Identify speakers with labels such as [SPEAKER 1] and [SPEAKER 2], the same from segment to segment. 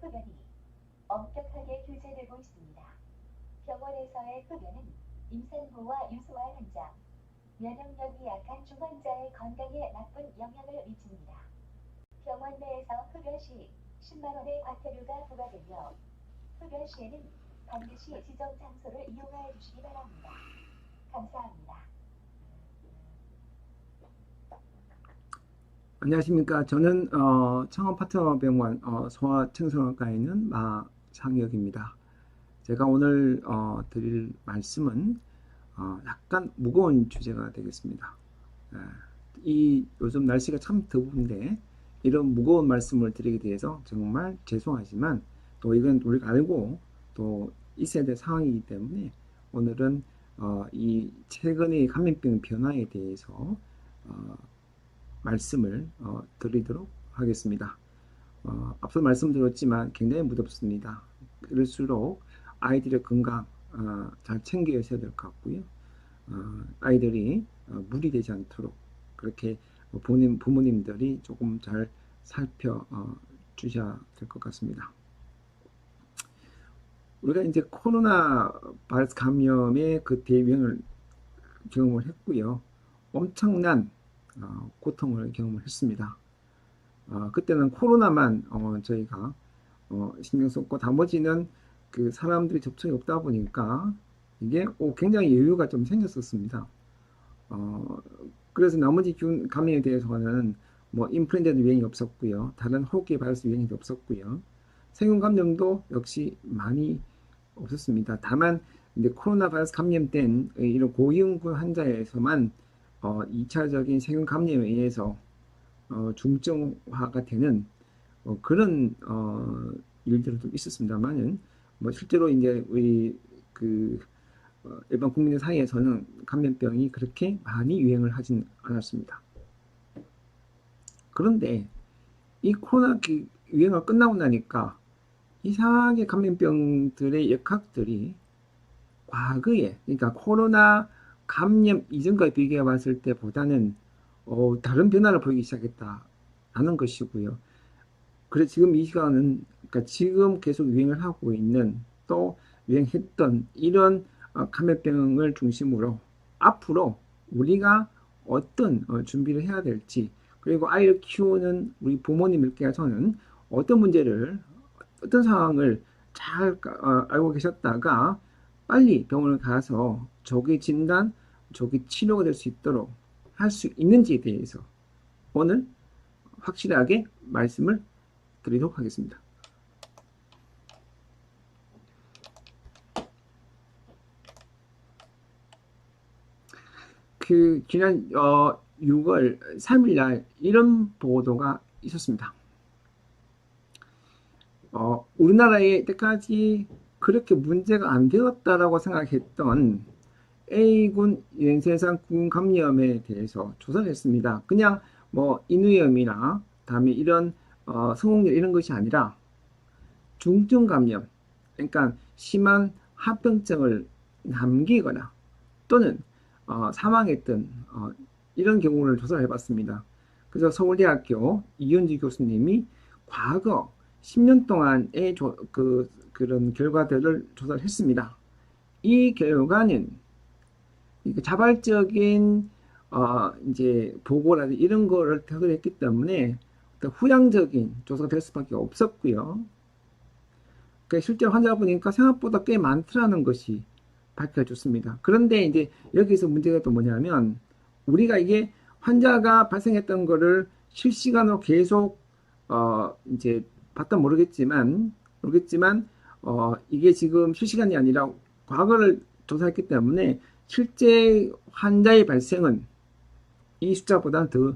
[SPEAKER 1] 흡연이 엄격하게 규제되고 있습니다. 병원에서의 흡연은 임산부와 유소알 환자, 면역력이 약한 중환자의 건강에 나쁜 영향을 미칩니다. 병원 내에서 흡연 시 10만 원의 과태료가 부과되며 흡연 시에는 반드시 지정 장소를 이용하여 주시기 바랍니다. 감사합니다.
[SPEAKER 2] 안녕하십니까. 저는 창원파트너병원 소아청소년과에 있는 마상혁입니다. 제가 오늘 드릴 말씀은 약간 무거운 주제가 되겠습니다. 이 요즘 날씨가 참 더운데 이런 무거운 말씀을 드리게 돼서 정말 죄송하지만 또 이건 우리가 알고 또 있어야 될 상황이기 때문에 오늘은 이 최근의 감염병 변화에 대해서 말씀을 드리도록 하겠습니다. 앞서 말씀드렸지만 굉장히 무덥습니다. 그럴수록 아이들의 건강 잘 챙겨 주셔야 될 것 같고요. 아이들이 무리되지 않도록 그렇게 부모님들이 조금 잘 살펴 주셔야 될 것 같습니다. 우리가 이제 코로나 바이러스 감염의 그 대유행을 경험을 했고요. 엄청난 고통을 경험을 했습니다. 그때는 코로나만 저희가 신경 썼고 나머지는 그 사람들이 접촉이 없다 보니까 이게 굉장히 여유가 좀 생겼었습니다. 그래서 나머지 균 감염에 대해서는 뭐 인플루엔자 유행이 없었고요. 다른 호흡기 바이러스 유행이 없었고요. 세균 감염도 역시 많이 없었습니다. 다만 이제 코로나 바이러스 감염된 이런 고위험군 환자에서만 2차적인 세균 감염에 의해서 중증화가 되는 그런 일들도 좀 있었습니다만은 뭐 실제로 이제 우리 일반 국민들 사이에서는 감염병이 그렇게 많이 유행을 하진 않았습니다. 그런데 이 코로나 유행을 끝나고 나니까 이상하게 감염병들의 역학들이 과거에 그러니까 코로나 감염 이전과 비교해 봤을 때보다는 다른 변화를 보이기 시작했다라는 것이고요. 그래서 지금 이 시간은 그러니까 지금 계속 유행을 하고 있는 또 유행했던 이런 감염병을 중심으로 앞으로 우리가 어떤 준비를 해야 될지 그리고 아이를 키우는 우리 부모님들께서는 어떤 상황을 잘 알고 계셨다가 빨리 병원을 가서 조기 진단, 조기 치료가 될 수 있도록 할 수 있는지에 대해서 오늘 확실하게 말씀을 드리도록 하겠습니다. 지난 6월 3일 날 이런 보도가 있었습니다. 우리나라에 때까지 그렇게 문제가 안 되었다라고 생각했던 A군 연쇄상군 감염에 대해서 조사를 했습니다. 그냥 뭐 인후염이나 다음에 이런 성홍열 이런 것이 아니라 중증 감염, 그러니까 심한 합병증을 남기거나 또는 사망했던 이런 경우를 조사를 해봤습니다. 그래서 서울대학교 이현주 교수님이 과거 10년 동안의 그런 결과들을 조사를 했습니다. 이 결과는 자발적인 이제 보고라든지 이런 거를 대두했기 때문에 후향적인 조사가 될 수밖에 없었고요. 그러니까 실제 환자 보니까 생각보다 꽤 많더라는 것이 밝혀졌습니다. 그런데 이제 여기서 문제가 또 뭐냐면 우리가 이게 환자가 발생했던 거를 실시간으로 계속 이제 봤다 모르겠지만 이게 지금 실시간이 아니라 과거를 조사했기 때문에 실제 환자의 발생은 이 숫자보다는 더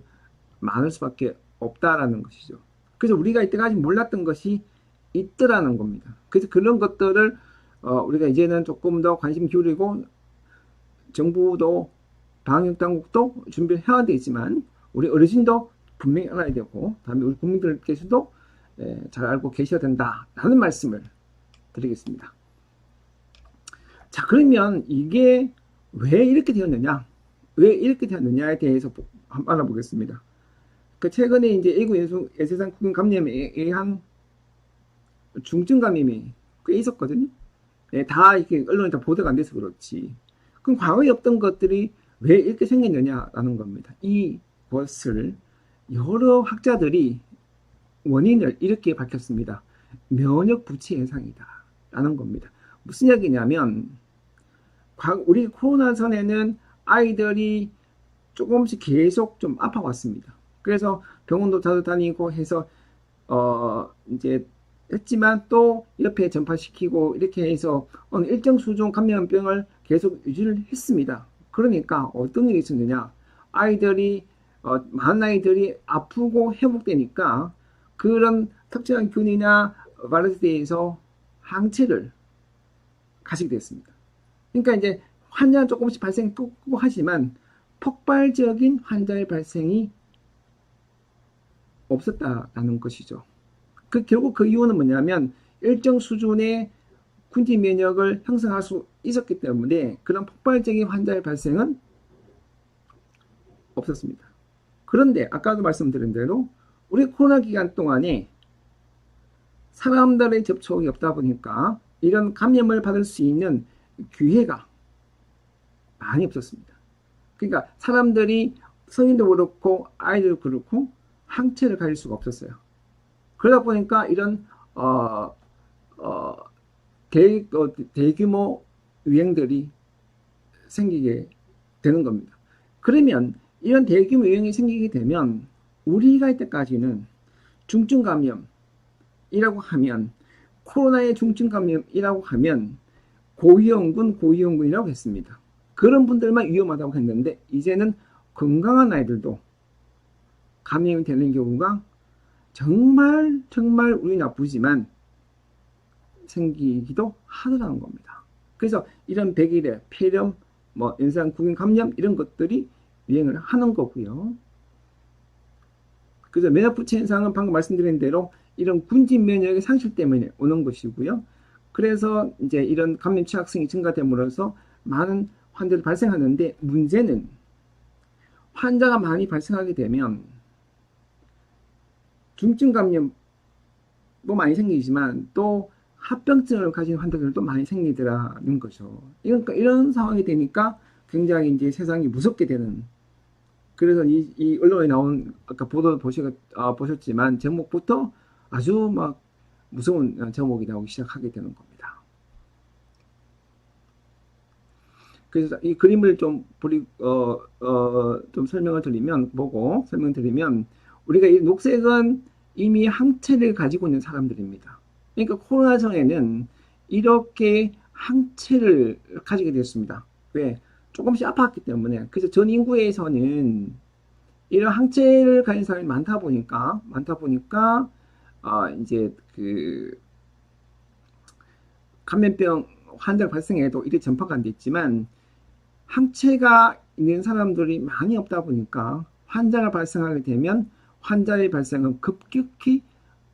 [SPEAKER 2] 많을 수밖에 없다라는 것이죠. 그래서 우리가 이때까지 몰랐던 것이 있더라는 겁니다. 그래서 그런 것들을 우리가 이제는 조금 더 관심 기울이고 정부도 방역당국도 준비를 해야 되지만 우리 어르신도 분명히 알아야 되고 다음에 우리 국민들께서도 잘 알고 계셔야 된다라는 말씀을 드리겠습니다. 자, 그러면 이게 왜 이렇게 되었느냐에 대해서 한번 알아보겠습니다. 최근에 이제 A군 연쇄상군 감염에 의한 중증 감염이 꽤 있었거든요. 예, 다 이렇게 언론에 다 보도가 안 돼서 그렇지. 그럼 과거에 없던 것들이 왜 이렇게 생겼느냐라는 겁니다. 이것을 여러 학자들이 원인을 이렇게 밝혔습니다. 면역 부치 현상이다 라는 겁니다. 무슨 얘기냐면 우리 코로나 전에는 아이들이 조금씩 계속 좀 아파왔습니다. 그래서 병원도 자주 다니고 해서 이제 했지만 또 옆에 전파시키고 이렇게 해서 어느 일정 수준 감염병을 계속 유지를 했습니다. 그러니까 어떤 일이 있었느냐, 많은 아이들이 아프고 회복되니까 그런 특정한 균이나 바이러스에 대해서 항체를 가지게 됐습니다. 그러니까 이제 환자는 조금씩 발생하고 하지만 폭발적인 환자의 발생이 없었다라는 것이죠. 결국 그 이유는 뭐냐면 일정 수준의 군지 면역을 형성할 수 있었기 때문에 그런 폭발적인 환자의 발생은 없었습니다. 그런데 아까도 말씀드린 대로 우리 코로나 기간 동안에 사람들의 접촉이 없다 보니까 이런 감염을 받을 수 있는 기회가 많이 없었습니다. 그러니까 사람들이 성인도 그렇고 아이들도 그렇고 항체를 가질 수가 없었어요. 그러다 보니까 이런 대규모 유행들이 생기게 되는 겁니다. 그러면 이런 대규모 유행이 생기게 되면 우리가 이때까지는 중증 감염이라고 하면 코로나의 중증 감염이라고 하면 고위험군이라고 했습니다. 그런 분들만 위험하다고 했는데 이제는 건강한 아이들도 감염이 되는 경우가 정말 운이 나쁘지만 생기기도 하더라는 겁니다. 그래서 이런 백일의 폐렴, 연상구균 감염 이런 것들이 유행을 하는 거고요. 그래서 면역부치 현상은 방금 말씀드린 대로 이런 군집 면역의 상실 때문에 오는 것이고요. 그래서 이제 이런 감염 취약성이 증가됨으로써 많은 환자들이 발생하는데 문제는 환자가 많이 발생하게 되면 중증 감염도 많이 생기지만 또 합병증을 가진 환자들도 많이 생기더라는 거죠. 이런 상황이 되니까 굉장히 이제 세상이 무섭게 되는. 그래서 이 언론에 나온 아까 보도 보셨지만 제목부터 아주 막 무서운 제목이 나오기 시작하게 되는 겁니다. 그래서 이 그림을 좀 설명드리면 우리가 이 녹색은 이미 항체를 가지고 있는 사람들입니다. 그러니까 코로나 전에는 이렇게 항체를 가지게 되었습니다. 왜? 조금씩 아팠기 때문에. 그래서 전 인구에서는 이런 항체를 가진 사람이 많다 보니까 이제 그 감염병 환자가 발생해도 이게 전파가 안 됐지만 항체가 있는 사람들이 많이 없다 보니까 환자가 발생하게 되면 환자의 발생은 급격히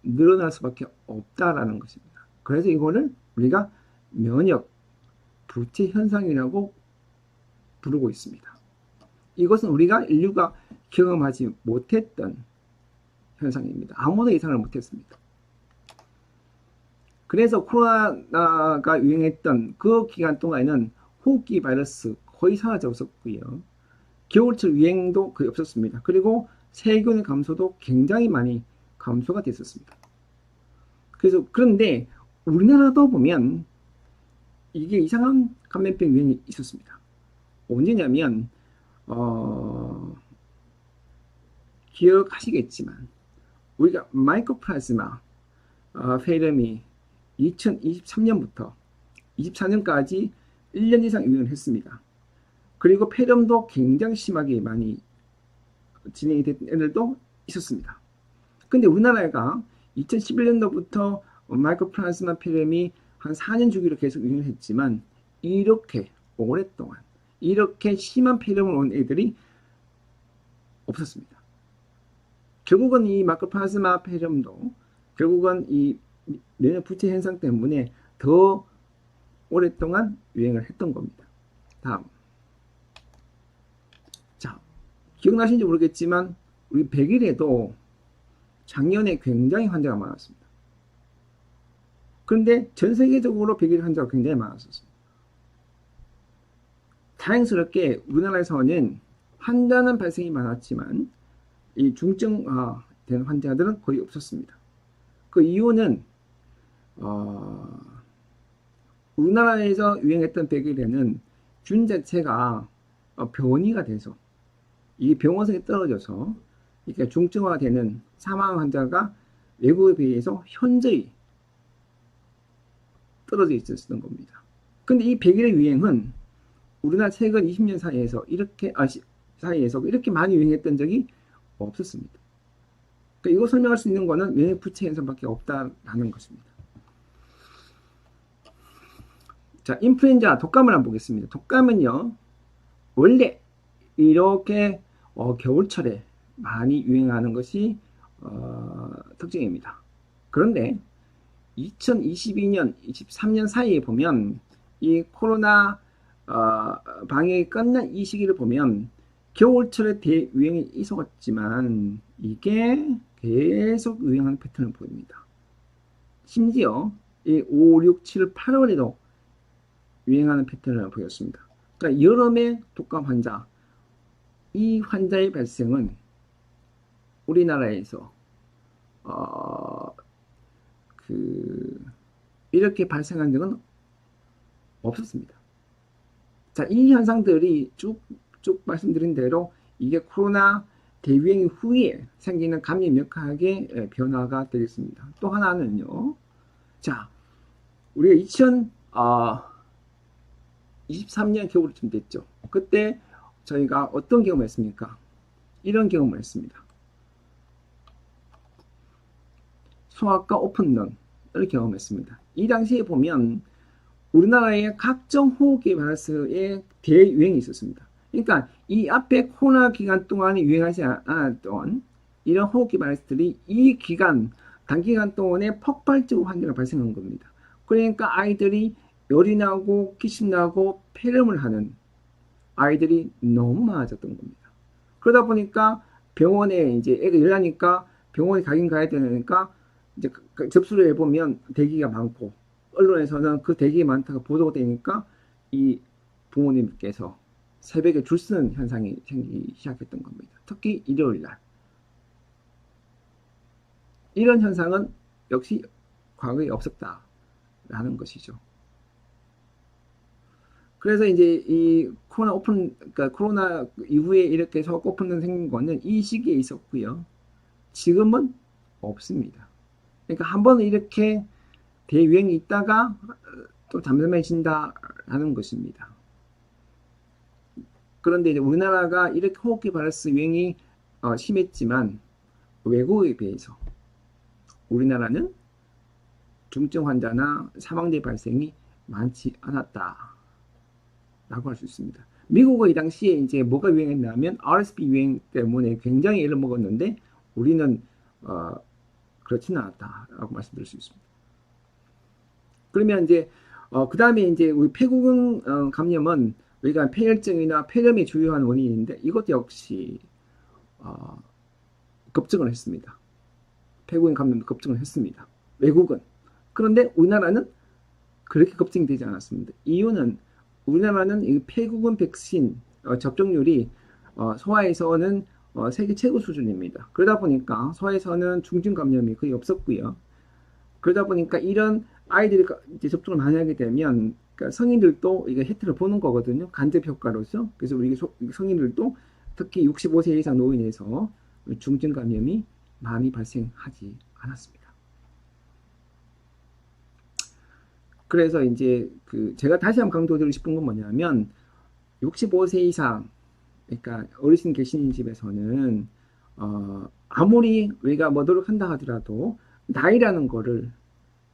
[SPEAKER 2] 늘어날 수밖에 없다라는 것입니다. 그래서 이거를 우리가 면역 부치 현상이라고 부르고 있습니다. 이것은 우리가 인류가 경험하지 못했던 현상입니다. 아무도 예상을 못했습니다. 그래서 코로나가 유행했던 그 기간 동안에는 호흡기 바이러스 거의 사라져 없었고요. 겨울철 유행도 거의 없었습니다. 그리고 세균의 감소도 굉장히 많이 감소가 됐었습니다. 그런데 우리나라도 보면 이게 이상한 감염병 유행이 있었습니다. 언제냐면 기억하시겠지만 우리가 마이코플라즈마 폐렴이 2023년부터 24년까지 1년 이상 유행을 했습니다. 그리고 폐렴도 굉장히 심하게 많이 진행이 된 애들도 있었습니다. 근데 우리나라가 2011년도부터 마이코플라즈마 폐렴이 한 4년 주기로 계속 유행을 했지만 이렇게 오랫동안 이렇게 심한 폐렴을 온 애들이 없었습니다. 결국은 이 마이코플라즈마 폐렴도 결국은 이 면역 부채 현상 때문에 더 오랫동안 유행을 했던 겁니다. 다음. 자, 기억나시는지 모르겠지만 우리 백일에도 작년에 굉장히 환자가 많았습니다. 그런데 전 세계적으로 100일 환자가 굉장히 많았었어요. 다행스럽게 우리나라에서는 환자는 발생이 많았지만 이 중증화된 환자들은 거의 없었습니다. 그 이유는 우리나라에서 유행했던 100일에는 균 자체가 변이가 돼서 이게 병원성이 떨어져서 이렇게 중증화되는 사망 환자가 외국에 비해서 현저히 떨어져 있었던 겁니다. 근데 이 100일의 유행은 우리나라 최근 20년 사이에서 이렇게 많이 유행했던 적이 없었습니다. 그러니까 이거 설명할 수 있는 거는 면역 부채 현상밖에 없다라는 것입니다. 자, 인플루엔자 독감을 한번 보겠습니다. 독감은요, 원래 이렇게 겨울철에 많이 유행하는 것이 특징입니다. 그런데 2022년, 23년 사이에 보면 이 코로나 방역이 끝난 이 시기를 보면 겨울철에 대유행이 있었지만 이게 계속 유행하는 패턴을 보입니다. 심지어 이 5, 6, 7, 8월에도 유행하는 패턴을 보였습니다. 그러니까 여름에 독감 환자, 이 환자의 발생은 우리나라에서 이렇게 발생한 적은 없었습니다. 자, 이 현상들이 쭉 말씀드린 대로 이게 코로나 대유행 후에 생기는 감염 역학의 변화가 되겠습니다. 또 하나는요. 자, 우리가 2023년 겨울쯤 됐죠. 그때 저희가 어떤 경험을 했습니까? 이런 경험을 했습니다. 소아과 오픈런을 경험했습니다. 이 당시에 보면 우리나라에 각종 호흡기 바이러스의 대유행이 있었습니다. 그러니까 이 앞에 코로나 기간 동안에 유행하지 않았던 이런 호흡기 바이러스들이 이 단기간 동안에 폭발적으로 환자가 발생한 겁니다. 그러니까 아이들이 열이 나고 기침 나고 폐렴을 하는 아이들이 너무 많아졌던 겁니다. 그러다 보니까 병원에 이제 애가 열 나니까 병원에 가긴 가야 되니까 이제 접수를 해보면 대기가 많고 언론에서는 그 대기 많다가 보도가 되니까 이 부모님께서 새벽에 줄 서는 현상이 생기기 시작했던 겁니다. 특히 일요일 날. 이런 현상은 역시 과거에 없었다라는 것이죠. 그래서 이제 이 그러니까 코로나 이후에 이렇게 소아과 오픈런 생긴 거는 이 시기에 있었고요. 지금은 없습니다. 그러니까 한 번은 이렇게 대유행이 있다가 또 잠잠해진다라는 것입니다. 그런데 이제 우리나라가 이렇게 호흡기 바이러스 유행이 심했지만 외국에 비해서 우리나라는 중증 환자나 사망자 발생이 많지 않았다라고 할 수 있습니다. 미국은 이 당시에 이제 뭐가 유행했냐면 RSV 유행 때문에 굉장히 애를 먹었는데 우리는 그렇지는 않았다라고 말씀드릴 수 있습니다. 그러면 이제 그 다음에 이제 우리 폐구경 감염은 우리가 폐혈증이나 폐렴의 주요한 원인인데 이것 역시 급증을 했습니다. 폐구경 감염도 급증을 했습니다. 외국은. 그런데 우리나라는 그렇게 급증이 되지 않았습니다. 이유는 우리나라는 이 폐구경 백신 접종률이 소아에서는 세계 최고 수준입니다. 그러다 보니까 소아에서는 중증 감염이 거의 없었고요. 그러다 보니까 이런 아이들이 이제 접종을 많이 하게 되면 그러니까 성인들도 이게 혜택을 보는 거거든요. 간접 효과로서. 그래서 우리 성인들도 특히 65세 이상 노인에서 중증 감염이 많이 발생하지 않았습니다. 그래서 이제 제가 다시 한번 강조드리고 싶은 건 뭐냐면 65세 이상 그러니까 어르신 계시는 집에서는 아무리 우리가 뭐 노력한다 하더라도 나이라는 거를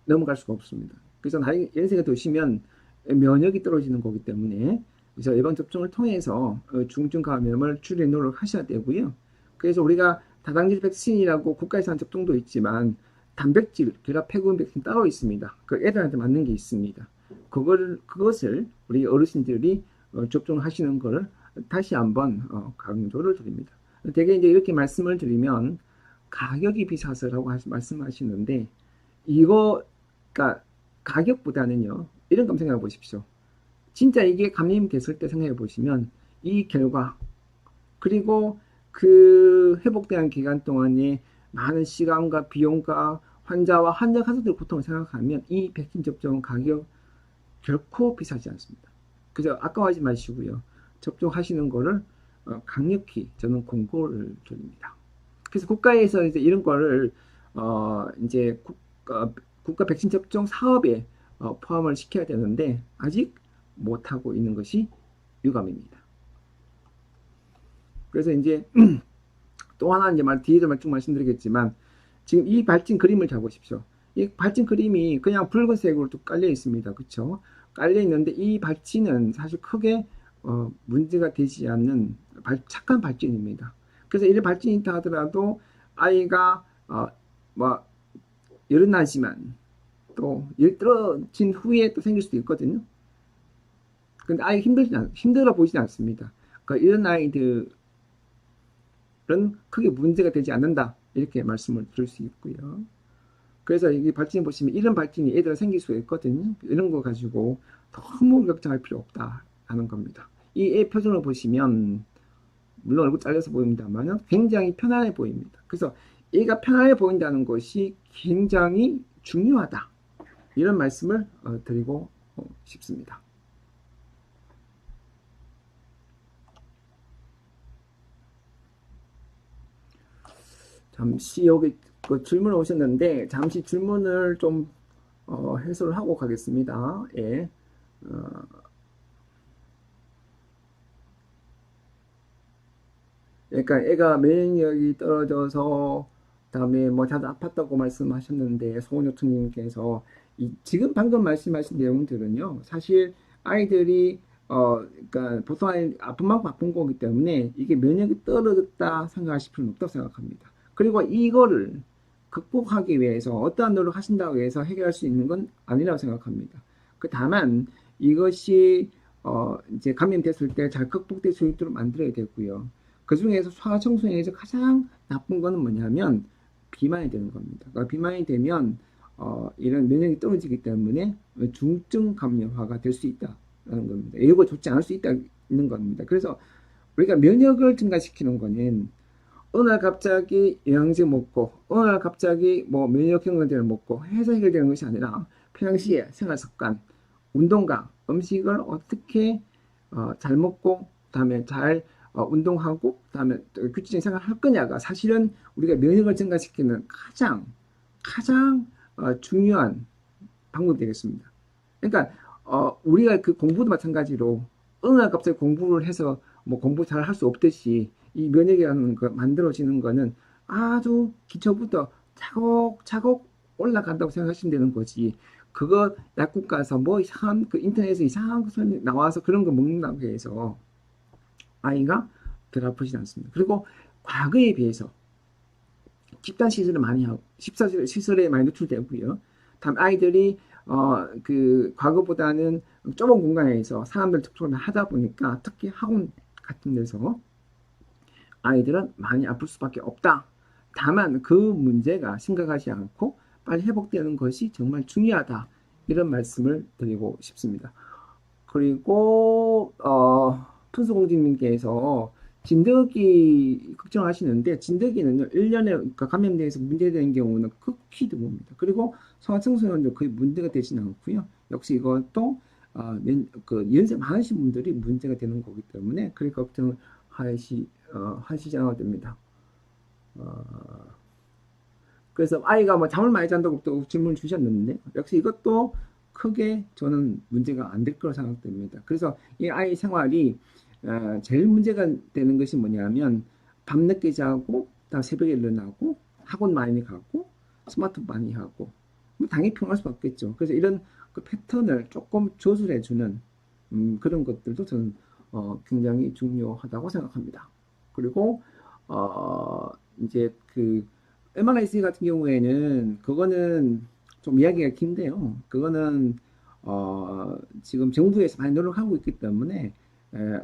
[SPEAKER 2] 넘어갈 수가 없습니다. 그래서 나이 연세가 드시면 면역이 떨어지는 거기 때문에 그래서 예방접종을 통해서 중증 감염을 줄이는 노력을 하셔야 되고요. 그래서 우리가 다당질 백신이라고 국가에서 한 접종도 있지만 단백질 결합 폐구경 백신 따로 있습니다. 그 애들한테 맞는 게 있습니다. 그것을 우리 어르신들이 접종을 하시는 것을 다시 한번 강조를 드립니다. 되게 이제 이렇게 말씀을 드리면 가격이 비싸서라고 말씀하시는데 그러니까 가격보다는요, 이런 거 생각해 보십시오. 진짜 이게 감염됐을 때 생각해 보시면 이 결과, 그리고 그 회복되는 기간 동안에 많은 시간과 비용과 환자와 환자 가족들의 고통을 생각하면 이 백신 접종 가격 결코 비싸지 않습니다. 그저 아까워하지 마시고요. 접종하시는 거를 강력히 저는 공고를 드립니다. 그래서 국가에서 이제 이런 거를 이제 국가 백신 접종 사업에 포함을 시켜야 되는데 아직 못하고 있는 것이 유감입니다. 그래서 이제 또 하나 이제 뒤에도 쭉 말씀드리겠지만 지금 이 발진 그림을 잘 보십시오. 이 발진 그림이 그냥 붉은색으로 또 깔려 있습니다. 그렇죠? 깔려 있는데 이 발진은 사실 크게 문제가 되지 않는 착한 발진입니다. 그래서 이런 발진이 있다 하더라도 아이가 뭐 열은 나지만 또 열 떨어진 후에 또 생길 수도 있거든요. 근데 아이 힘들어 보이진 않습니다. 그러니까 이런 아이들은 크게 문제가 되지 않는다. 이렇게 말씀을 드릴 수 있고요. 그래서 이 발진 보시면 이런 발진이 애들 생길 수가 있거든요. 이런 거 가지고 너무 걱정할 필요 없다 하는 겁니다. 이 애 표정을 보시면 물론 얼굴 잘려서 보입니다만 굉장히 편안해 보입니다. 그래서 얘가 편안해 보인다는 것이 굉장히 중요하다. 이런 말씀을 드리고 싶습니다. 잠시 여기 질문 오셨는데 잠시 질문을 좀 해소를 하고 가겠습니다. 예. 그러니까 애가免疫力이 떨어져서 그다음에 뭐 자주 아팠다고 말씀하셨는데 소원요청님께서 지금 방금 말씀하신 내용들은요 사실 아이들이 그러니까 보통 아픈 만큼 아픈 거기 때문에 이게 면역이 떨어졌다 생각하실 필요는 없다고 생각합니다. 그리고 이거를 극복하기 위해서 어떠한 노력을 하신다고 해서 해결할 수 있는 건 아니라고 생각합니다. 다만 이것이 이제 감염됐을 때 잘 극복될 수 있도록 만들어야 되고요. 그 중에서 소아청소년에서 가장 나쁜 거는 뭐냐면 비만이 되는 겁니다. 그러니까 비만이 되면 이런 면역이 떨어지기 때문에 중증 감염화가 될 수 있다는 겁니다. 이거 좋지 않을 수 있다는 겁니다. 그래서 우리가 면역을 증가시키는 거는 어느 날 갑자기 영양제 먹고 어느 날 갑자기 뭐 면역 경화제를 먹고 해서 해결되는 것이 아니라 평상시에 생활습관, 운동과 음식을 어떻게 잘 먹고 그다음에 잘 운동하고 그다음에 규칙적인 생활을 할 거냐가 사실은 우리가 면역을 증가시키는 가장 중요한 방법이 되겠습니다. 그러니까 우리가 그 공부도 마찬가지로 어느 날 갑자기 공부를 해서 뭐 공부 잘 할 수 없듯이 이 면역이라는 거 만들어지는 거는 아주 기초부터 차곡차곡 올라간다고 생각하시면 되는 거지. 그거 약국 가서 뭐 이상한 그 인터넷에서 이상한 거 나와서 그런 거 먹는다고 해서 아이가 덜 아프지 않습니다. 그리고 과거에 비해서 집단 시설을 많이 하고 시설에 많이 노출되고요. 다음 아이들이 그 과거보다는 좁은 공간에서 사람들 접촉을 하다 보니까 특히 학원 같은 데서 아이들은 많이 아플 수밖에 없다. 다만 그 문제가 심각하지 않고 빨리 회복되는 것이 정말 중요하다. 이런 말씀을 드리고 싶습니다. 그리고 푼수공주님께서 진드기 걱정하시는데 진드기는요 1년에 그러니까 감염돼서 문제되는 경우는 극히 드뭅니다. 그리고 소아청소년도 거의 문제가 되지는 않고요. 역시 이것도 그 연세 많으신 분들이 문제가 되는 거기 때문에 그렇게 걱정을 하시지 않아도 됩니다. 그래서 아이가 뭐 잠을 많이 잔다고 또 질문을 주셨는데 역시 이것도 크게 저는 문제가 안 될 거라 생각됩니다. 그래서 이 아이 생활이 제일 문제가 되는 것이 뭐냐면 밤늦게 자고 다음 새벽에 일어나고 학원 많이 가고 스마트폰 많이 하고 뭐 당연히 평할 수 없겠죠. 그래서 이런 그 패턴을 조금 조절해주는 그런 것들도 저는 굉장히 중요하다고 생각합니다. 그리고 이제 그 MRIC 같은 경우에는 그거는 좀 이야기가 긴데요. 그거는 지금 정부에서 많이 노력하고 있기 때문에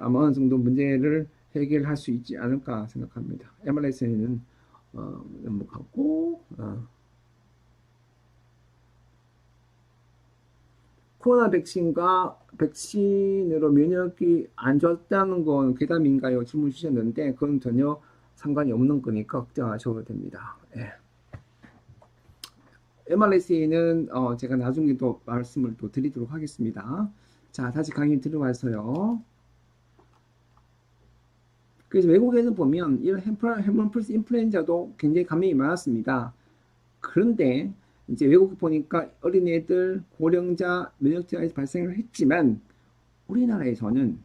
[SPEAKER 2] 아마 어느 정도 문제를 해결할 수 있지 않을까 생각합니다. MRIC는 넘어가고 코로나 백신과 백신으로 면역이 안 좋았다는 건 괴담인가요? 질문 주셨는데 그건 전혀 상관이 없는 거니까 걱정하셔도 됩니다. 예. MRSA는 제가 나중에 또 말씀을 또 드리도록 하겠습니다. 자, 다시 강의 들어와서요. 그래서 외국에는 보면 이런 해머플스 인플루엔자도 굉장히 감염이 많았습니다. 그런데 이제 외국에 보니까 어린애들, 고령자, 면역장애에서 발생을 했지만 우리나라에서는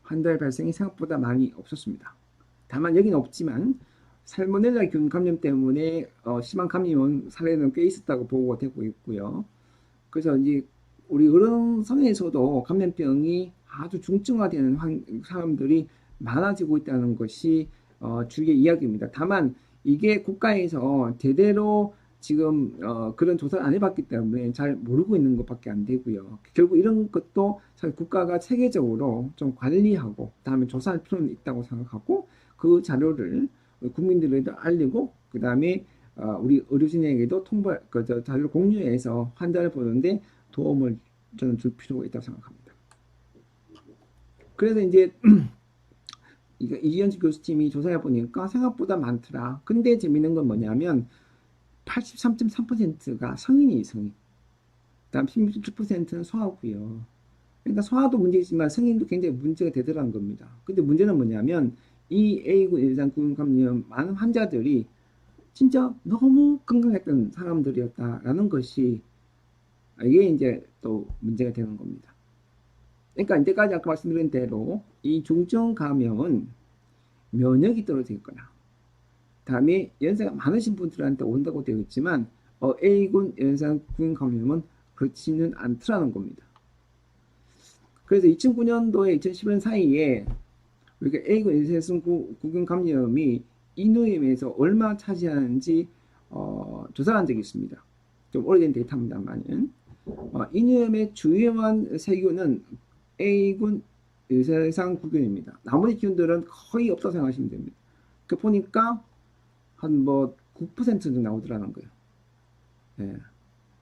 [SPEAKER 2] 환자의 발생이 생각보다 많이 없었습니다. 다만 여기는 없지만 살모넬라균 감염 때문에 심한 감염 사례는 꽤 있었다고 보고가 되고 있고요. 그래서 이제 우리 어른 성에서도 감염병이 아주 중증화되는 사람들이 많아지고 있다는 것이 주위의 이야기입니다. 다만 이게 국가에서 제대로 지금 그런 조사를 안 해봤기 때문에 잘 모르고 있는 것밖에 안 되고요. 결국 이런 것도 사실 국가가 체계적으로 좀 관리하고 그다음에 조사할 필요는 있다고 생각하고 그 자료를 국민들에게 알리고 그다음에 우리 의료진에게도 그 자료를 공유해서 환자를 보는데 도움을 저는 줄 필요가 있다고 생각합니다. 그래서 이제 이현주 교수팀이 조사해 보니까 생각보다 많더라. 근데 재밌는 건 뭐냐면 83.3%가 성인이 성인. 그다음 16.7%는 소아고요. 그러니까 소아도 문제이지만 성인도 굉장히 문제가 되더라는 겁니다. 근데 문제는 뭐냐면 이 A군 일상균 감염 많은 환자들이 진짜 너무 건강했던 사람들이었다라는 것이 이게 이제 또 문제가 되는 겁니다. 그러니까 이때까지 아까 말씀드린 대로 이 중증 감염은 면역이 떨어져 있거나 다음에 연세가 많으신 분들한테 온다고 되어 있지만 A군 연상균 감염은 그렇지는 않더라는 겁니다. 그래서 2009년도에 2011년 사이에 우리가 A군 연상균 감염이 인후염에서 얼마 차지하는지 조사한 적이 있습니다. 좀 오래된 데이터입니다만은 인후염의 주요한 세균은 A군 유사상균입니다. 나머지 균들은 거의 없다고 생각하시면 됩니다. 그 보니까 한 뭐 9% 정도 나오더라는 거예요. 예.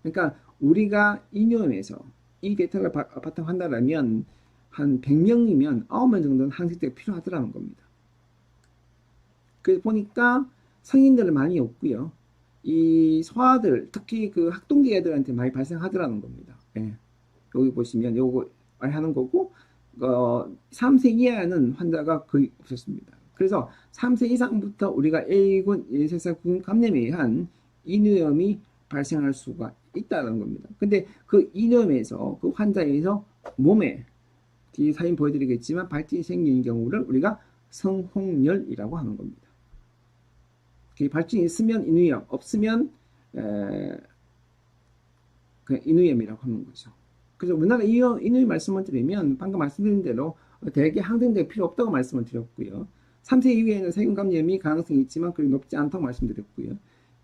[SPEAKER 2] 그러니까 우리가 인후염에서 이 데이터를 바탕한다면 한 100명이면 9명 정도는 항생제가 필요하더라는 겁니다. 그래서 보니까 성인들은 많이 없고요. 이 소아들, 특히 그 학동기 애들한테 많이 발생하더라는 겁니다. 예. 여기 보시면 요거 하는 거고 3세 이하는 환자가 거의 없었습니다. 그래서 3세 이상부터 우리가 A군 일세사균 감염에 의한 인후염이 발생할 수가 있다는 겁니다. 근데 그 인후염에서 그 환자에서 몸에 뒤에 사진 보여드리겠지만 발진이 생기는 경우를 우리가 성홍열이라고 하는 겁니다. 발진이 있으면 인후염, 없으면 그냥 인후염이라고 하는 거죠. 그래서 우리나라 인후염 말씀을 드리면 방금 말씀드린 대로 대개 항생제가 필요 없다고 말씀을 드렸고요. 3세 이후에는 세균 감염이 가능성이 있지만 그리 높지 않다고 말씀드렸고요.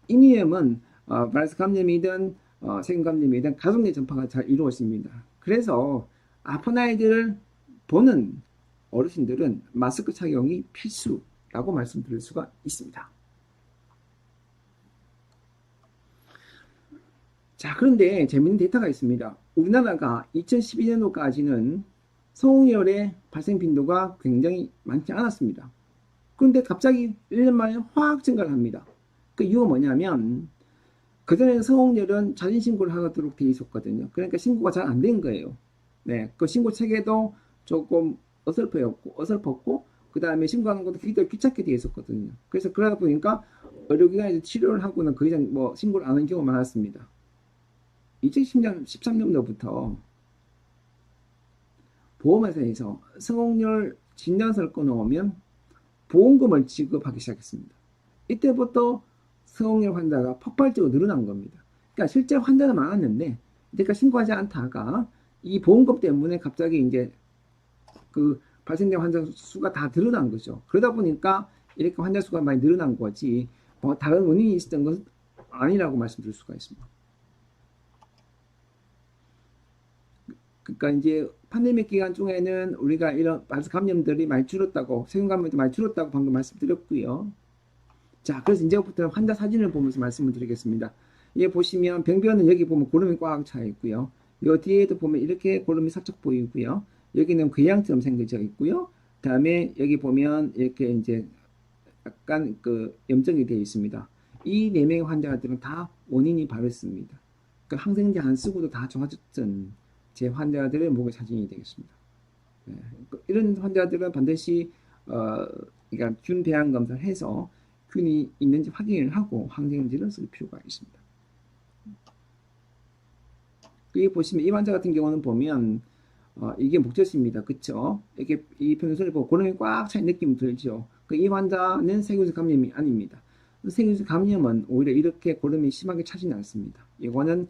[SPEAKER 2] 인후염은 바이러스 감염이든 세균 감염이든 가족 내 전파가 잘 이루어집니다. 그래서 아픈 아이들을 보는 어르신들은 마스크 착용이 필수라고 말씀드릴 수가 있습니다. 자, 그런데 재밌는 데이터가 있습니다. 우리나라가 2012년도까지는 성홍열의 발생 빈도가 굉장히 많지 않았습니다. 그런데 갑자기 1년 만에 확 증가를 합니다. 그 이유가 뭐냐면 그전에는 성홍열은 자진 신고를 하도록 되어 있었거든요. 그러니까 신고가 잘 안 된 거예요. 네, 그 신고 체계도 조금 어설펐고 그 다음에 신고하는 것도 굉장히 귀찮게 되어 있었거든요. 그래서 그러다 보니까 의료기관에서 치료를 하고는 그 이상 뭐 신고를 안 하는 경우가 많았습니다. 2010년, 13년도부터 보험회사에서 성홍열 진단서를 꺼놓으면 보험금을 지급하기 시작했습니다. 이때부터 성홍열 환자가 폭발적으로 늘어난 겁니다. 그러니까 실제 환자는 많았는데 이때까지 신고하지 않다가 이 보험금 때문에 갑자기 이제 그 발생된 환자 수가 다 늘어난 거죠. 그러다 보니까 이렇게 환자 수가 많이 늘어난 거지 뭐 다른 원인이 있었던 것은 아니라고 말씀드릴 수가 있습니다. 그러니까 이제 팬데믹 기간 중에는 우리가 이런 바이러스 감염들이 많이 줄었다고, 세균 감염도 많이 줄었다고 방금 말씀드렸고요. 자, 그래서 이제부터 환자 사진을 보면서 말씀을 드리겠습니다. 예, 보시면 병변은 여기 보면 구름이 꽉 차 있고요. 요 뒤에도 보면 이렇게 고름이 살짝 보이고요. 여기는 궤양처럼 생겨져 있고요. 다음에 여기 보면 이렇게 이제 약간 그 염증이 되어 있습니다. 이 4명의 환자들은 다 원인이 바랬습니다. 그러니까 항생제 안 쓰고도 다 좋아졌던 제 환자들의 목의 사진이 되겠습니다. 네. 이런 환자들은 반드시 그러니까 균 배양 검사를 해서 균이 있는지 확인을 하고 항생제를 쓸 필요가 있습니다. 여기 보시면 이 환자 같은 경우는 보면 이게 목젖입니다. 그쵸? 이렇게 이 편선을 보고 고름이 꽉 찬 느낌이 들죠. 이 환자는 세균성 감염이 아닙니다. 세균성 감염은 오히려 이렇게 고름이 심하게 차지는 않습니다. 이거는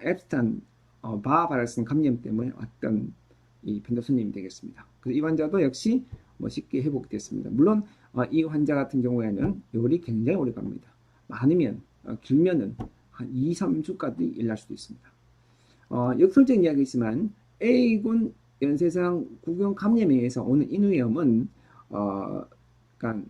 [SPEAKER 2] 앱스탄 바바이러스 감염 때문에 왔던 이 편도선님이 되겠습니다. 그래서 이 환자도 역시 쉽게 회복됐습니다. 물론 이 환자 같은 경우에는 열이 굉장히 오래 갑니다. 많으면 길면은 한 2, 3주까지 일날 수도 있습니다. 역설적인 이야기지만 A군 연쇄상 구경 감염에 의해서 오는 인후염은 그러니까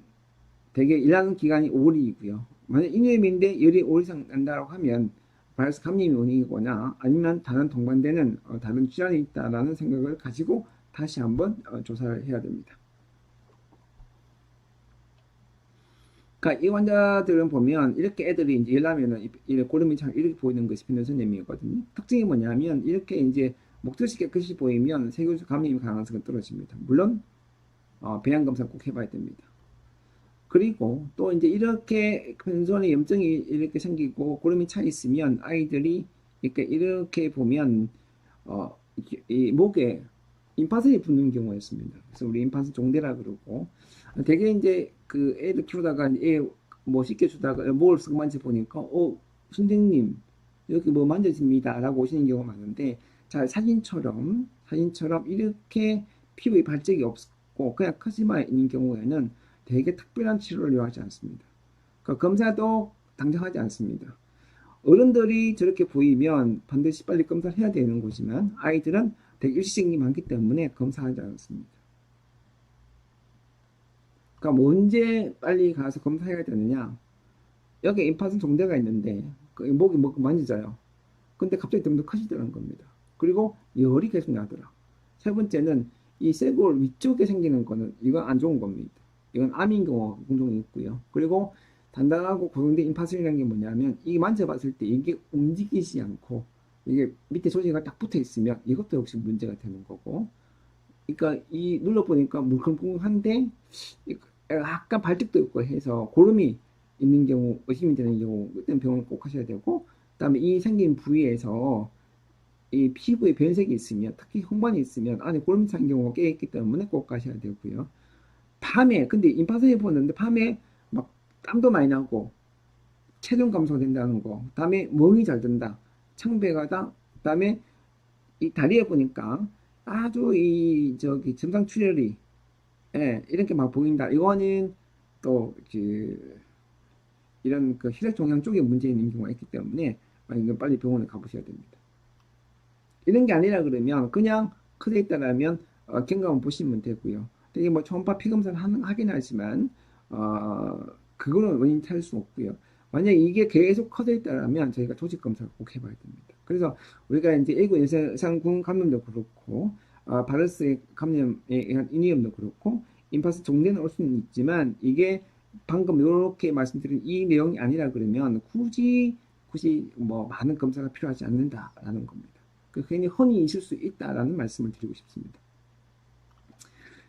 [SPEAKER 2] 대개 일하는 기간이 5일이고요. 만약 인후염인데 열이 5일 이상 난다고 하면 바이러스 감염이 원인이거나 아니면 다른 동반되는 다른 질환이 있다라는 생각을 가지고 다시 한번 조사를 해야 됩니다. 그러니까 이 환자들은 보면 이렇게 애들이 이제 일하면은 고름이 잘 이렇게 보이는 것이 편도선염이거든요. 특징이 뭐냐면 이렇게 이제 목젖이 깨끗이 보이면 세균 감염 가능성이 떨어집니다. 물론 배양 검사 꼭 해봐야 됩니다. 그리고 또 이제 이렇게 편도선에 염증이 이렇게 생기고 고름이 차 있으면 아이들이 이렇게 보면 이 목에 임파선이 붙는 경우가 있습니다. 그래서 우리 임파선 종대라 그러고 되게 이제 그 애를 키우다가 애 뭐 씻겨주다가 목을 쓱 만져보니까 선생님 이렇게 뭐 만져집니다 라고 오시는 경우가 많은데 자 사진처럼 이렇게 피부에 발적이 없고 그냥 커지만 있는 경우에는 되게 특별한 치료를 요하지 않습니다. 그러니까 검사도 당장 하지 않습니다. 어른들이 저렇게 보이면 반드시 빨리 검사를 해야 되는 거지만 아이들은 되게 일시적인 게 많기 때문에 검사하지 않습니다. 그러니까 언제 빨리 가서 검사해야 되느냐? 여기 임파선 종대가 있는데 그 목이 만지져요. 근데 갑자기 좀 더 커지더라는 겁니다. 그리고 열이 계속 나더라. 세 번째는 이 쇄골 위쪽에 생기는 거는 이건 안 좋은 겁니다. 이건 암인 경우가 종종 있고요. 그리고 단단하고 고정된 임파선이라는 게 뭐냐면 이게 만져봤을 때 이게 움직이지 않고 이게 밑에 조직이 딱 붙어 있으면 이것도 역시 문제가 되는 거고. 그러니까 이 눌러보니까 물컹물컹한데 약간 발적도 있고 해서 고름이 있는 경우 의심이 되는 경우 그때는 병원을 꼭 하셔야 되고 그다음에 이 생긴 부위에서 이 피부에 변색이 있으면 특히 홍반이 있으면 안에 고름이 찬 경우가 꽤 있기 때문에 꼭 가셔야 되고요. 밤에 근데 임파선이 보는데 밤에 막 땀도 많이 나고 체중 감소가 된다는 거 그다음에 멍이 잘 든다 창백하다 그다음에 이 다리에 보니까 아주 이 저기 점상 출혈이 이렇게 막 보인다. 이거는 또 이런 그 혈액 종양 쪽에 문제 있는 경우가 있기 때문에 이건 빨리 병원에 가보셔야 됩니다. 이런 게 아니라 그러면 그냥 커져 있다라면 경감을 보시면 되고요. 이게 뭐 초음파 피 검사를 하긴 하지만 그거는 원인 찾을 수 없고요. 만약 이게 계속 커져 있다라면 저희가 조직 검사를 꼭 해봐야 됩니다. 그래서 우리가 이제 A군 연쇄상군 감염도 그렇고 바이러스 감염에 의한 인후염도 그렇고 임파선 종대는 올 수는 있지만 이게 방금 이렇게 말씀드린 이 내용이 아니라 그러면 굳이 뭐 많은 검사가 필요하지 않는다라는 겁니다. 괜히 혼이 있을 수 있다라는 말씀을 드리고 싶습니다.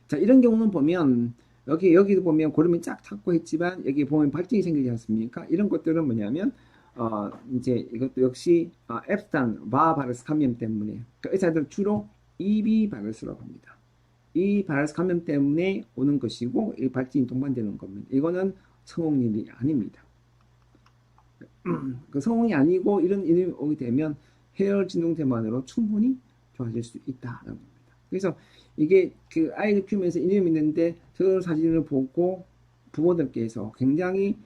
[SPEAKER 2] 자 이런 경우는 보면 여기도 보면 고름이 쫙 찼고 했지만 여기 보면 발진이 생기지 않습니까? 이런 것들은 뭐냐면 이제 이것도 역시 앱스탄 바이러스 감염 때문에 그러니까 의사들은 주로 EB 바이러스라고 합니다. 이 바이러스 감염 때문에 오는 것이고 이 발진이 동반되는 겁니다. 이거는 성홍열이 아닙니다. 그 성홍이 아니고 이런 일이 오게 되면 해열 진동제만으로 충분히 좋아질 수 있다는 겁니다. 그래서 이게 그 아이를 키우면서 인후염이 있는데 저 사진을 보고 부모들께서 굉장히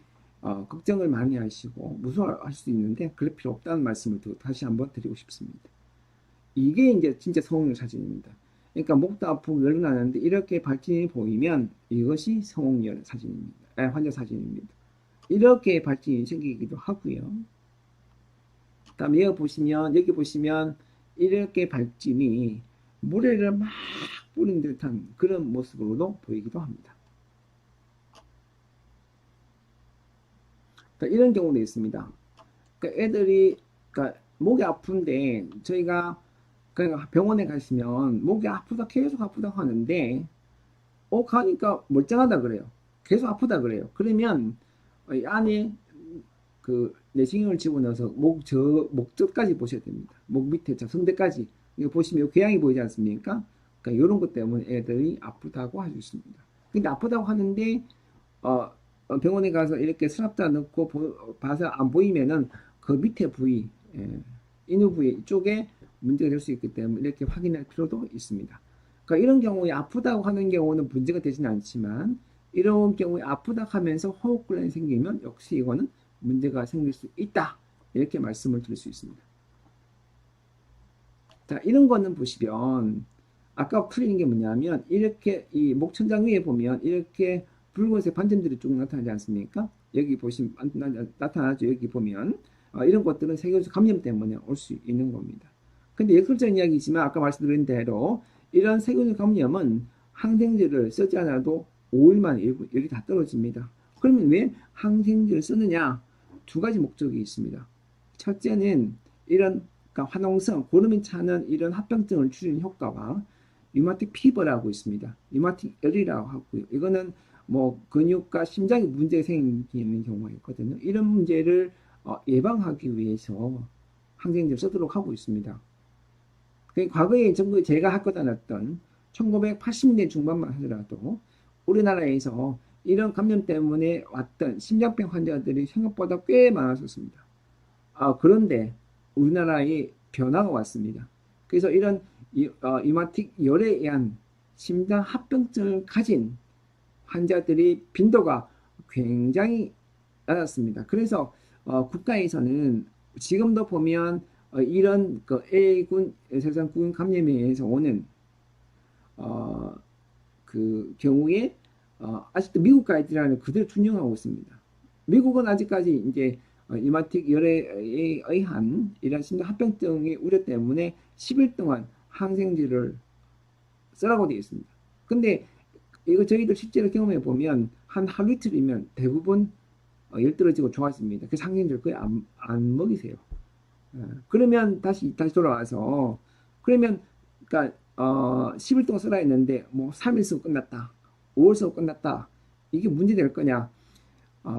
[SPEAKER 2] 걱정을 많이 하시고 무서워할 수 있는데 그럴 필요 없다는 말씀을 다시 한번 드리고 싶습니다. 이게 이제 진짜 성홍열 사진입니다. 그러니까 목도 아프고 열이 나는데 이렇게 발진이 보이면 이것이 성홍열 사진입니다. 환자 사진입니다. 이렇게 발진이 생기기도 하고요. 다음에 여기 보시면 이렇게 발진이 모래를 막 뿌린 듯한 그런 모습으로도 보이기도 합니다. 그러니까 이런 경우도 있습니다. 그러니까 애들이 그러니까 목이 아픈데 저희가 그러니까 병원에 가시면 목이 아프다 계속 아프다 하는데 가니까 멀쩡하다 그래요. 계속 아프다 그래요. 그러면 이 안에 그 내시경을 집어넣어서 목젖까지 보셔야 됩니다. 목 밑에 저 성대까지 이거 보시면 궤양이 보이지 않습니까? 그러니까 이런 것 때문에 애들이 아프다고 할 수 있습니다. 근데 아프다고 하는데 병원에 가서 이렇게 스랍다 넣고 봐서 안 보이면은 그 밑에 부위, 인후 부위 쪽에 문제가 될 수 있기 때문에 이렇게 확인할 필요도 있습니다. 그러니까 이런 경우에 아프다고 하는 경우는 문제가 되지는 않지만 이런 경우에 아프다 하면서 호흡곤란이 생기면 역시 이거는 문제가 생길 수 있다. 이렇게 말씀을 드릴 수 있습니다. 자, 이런 거는 보시면 아까 풀리는 게 뭐냐면 이렇게 이 목천장 위에 보면 이렇게 붉은색 반점들이 쭉 나타나지 않습니까? 여기 보시면 나타나죠. 여기 보면 이런 것들은 세균 감염 때문에 올 수 있는 겁니다. 근데 역설적인 이야기지만 아까 말씀드린 대로 이런 세균 감염은 항생제를 쓰지 않아도 5일 만에 열이 다 떨어집니다. 그러면 왜 항생제를 쓰느냐? 두 가지 목적이 있습니다. 첫째는 이런 그러니까 화농성, 고름이 차는 이런 합병증을 줄이는 효과와 류마틱 피버라고 있습니다. 류마틱 열이라고 하고요. 이거는 뭐 근육과 심장에 문제가 생기는 경우가 있거든요. 이런 문제를 예방하기 위해서 항생제를 쓰도록 하고 있습니다. 과거에 제가 학교 다녔던 1980년대 중반만 하더라도 우리나라에서 이런 감염 때문에 왔던 심장병 환자들이 생각보다 꽤 많았었습니다. 그런데 우리나라에 변화가 왔습니다. 그래서 이런 류마틱 열에 의한 심장 합병증을 가진 환자들이 빈도가 굉장히 낮았습니다. 그래서 국가에서는 지금도 보면 이런 그 A군 세상군 감염에 의해서 오는 그 경우에 아직도 미국 가이드라인을 그대로 준용하고 있습니다. 미국은 아직까지 이제 류마틱 열에 의한 이런 심장 합병증의 우려 때문에 10일 동안 항생제를 쓰라고 되어 있습니다. 근데 이거 저희들 실제로 경험해 보면 한 하루 이틀이면 대부분 열 떨어지고 좋아집니다. 그래서 항생제를 거의 안 먹이세요. 그러면 다시 돌아와서 그러면 그러니까 10일 동안 쓰라 했는데 뭐 3일 쓰고 끝났다. 5월 쓰고 끝났다. 이게 문제 될 거냐?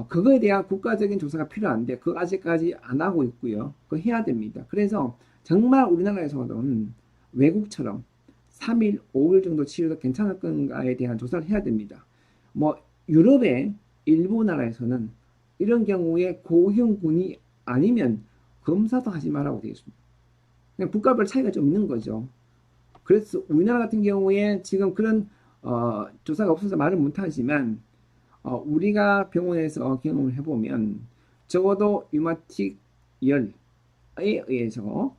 [SPEAKER 2] 그거에 대한 국가적인 조사가 필요한데 그거 아직까지 안 하고 있고요. 그거 해야 됩니다. 그래서 정말 우리나라에서는 외국처럼 3일, 5일 정도 치료도 괜찮을 건가에 대한 조사를 해야 됩니다. 뭐 유럽의 일부 나라에서는 이런 경우에 고형군이 아니면 검사도 하지 말라고 되어 있습니다. 그냥 국가별 차이가 좀 있는 거죠. 그래서 우리나라 같은 경우에 지금 그런 조사가 없어서 말을 못하지만 우리가 병원에서 경험을 해보면 적어도 류마틱 열에 의해서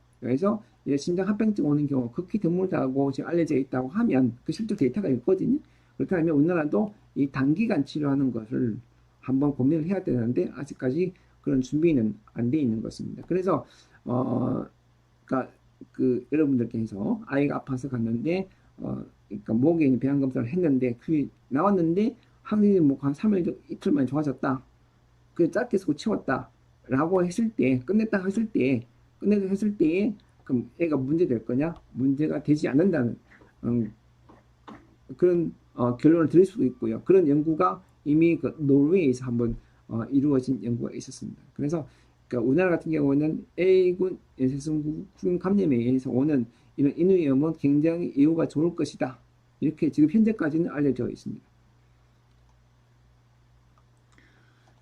[SPEAKER 2] 심장 합병증 오는 경우 극히 드물다고 지금 알려져 있다고 하면 그 실제 데이터가 있거든요. 그렇다면 우리나라도 이 단기간 치료하는 것을 한번 고민을 해야 되는데 아직까지 그런 준비는 안 돼 있는 것입니다. 그래서 그러니까 그 여러분들께서 아이가 아파서 갔는데 그러니까 목에 있는 배양 검사를 했는데 그게 나왔는데 항생제 뭐 한 3일 이틀 만에 좋아졌다. 그 짧게 쓰고 치웠다라고 했을 때 끝냈다 했을 때 그럼 애가 문제 될 거냐? 문제가 되지 않는다는 그런 결론을 드릴 수도 있고요. 그런 연구가 이미 그 노르웨이에서 한번 이루어진 연구가 있었습니다. 그래서 그러니까 우리나라 같은 경우는 A군 연쇄성군 감염에 의해서 오는 이런 인후위험은 굉장히 예후가 좋을 것이다. 이렇게 지금 현재까지는 알려져 있습니다.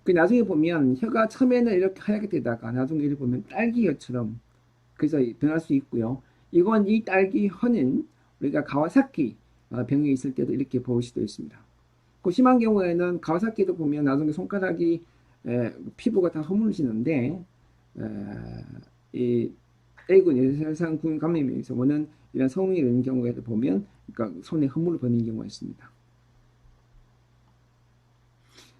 [SPEAKER 2] 그 나중에 보면 혀가 처음에는 이렇게 하얗게 되다가 나중에 이렇게 보면 딸기혀처럼 그래서 변할 수 있고요. 이 딸기 혀는 우리가 가와사키 병에 있을 때도 이렇게 보일 수도 있습니다. 그 심한 경우에는 가와사키도 보면 나중에 손가락이 피부가 다 허물어지는데 이 A군 연쇄상군 감염에 의해서 오는 이런 성인이 되는 경우에도 보면 그러니까 손에 허물을 버는 경우가 있습니다.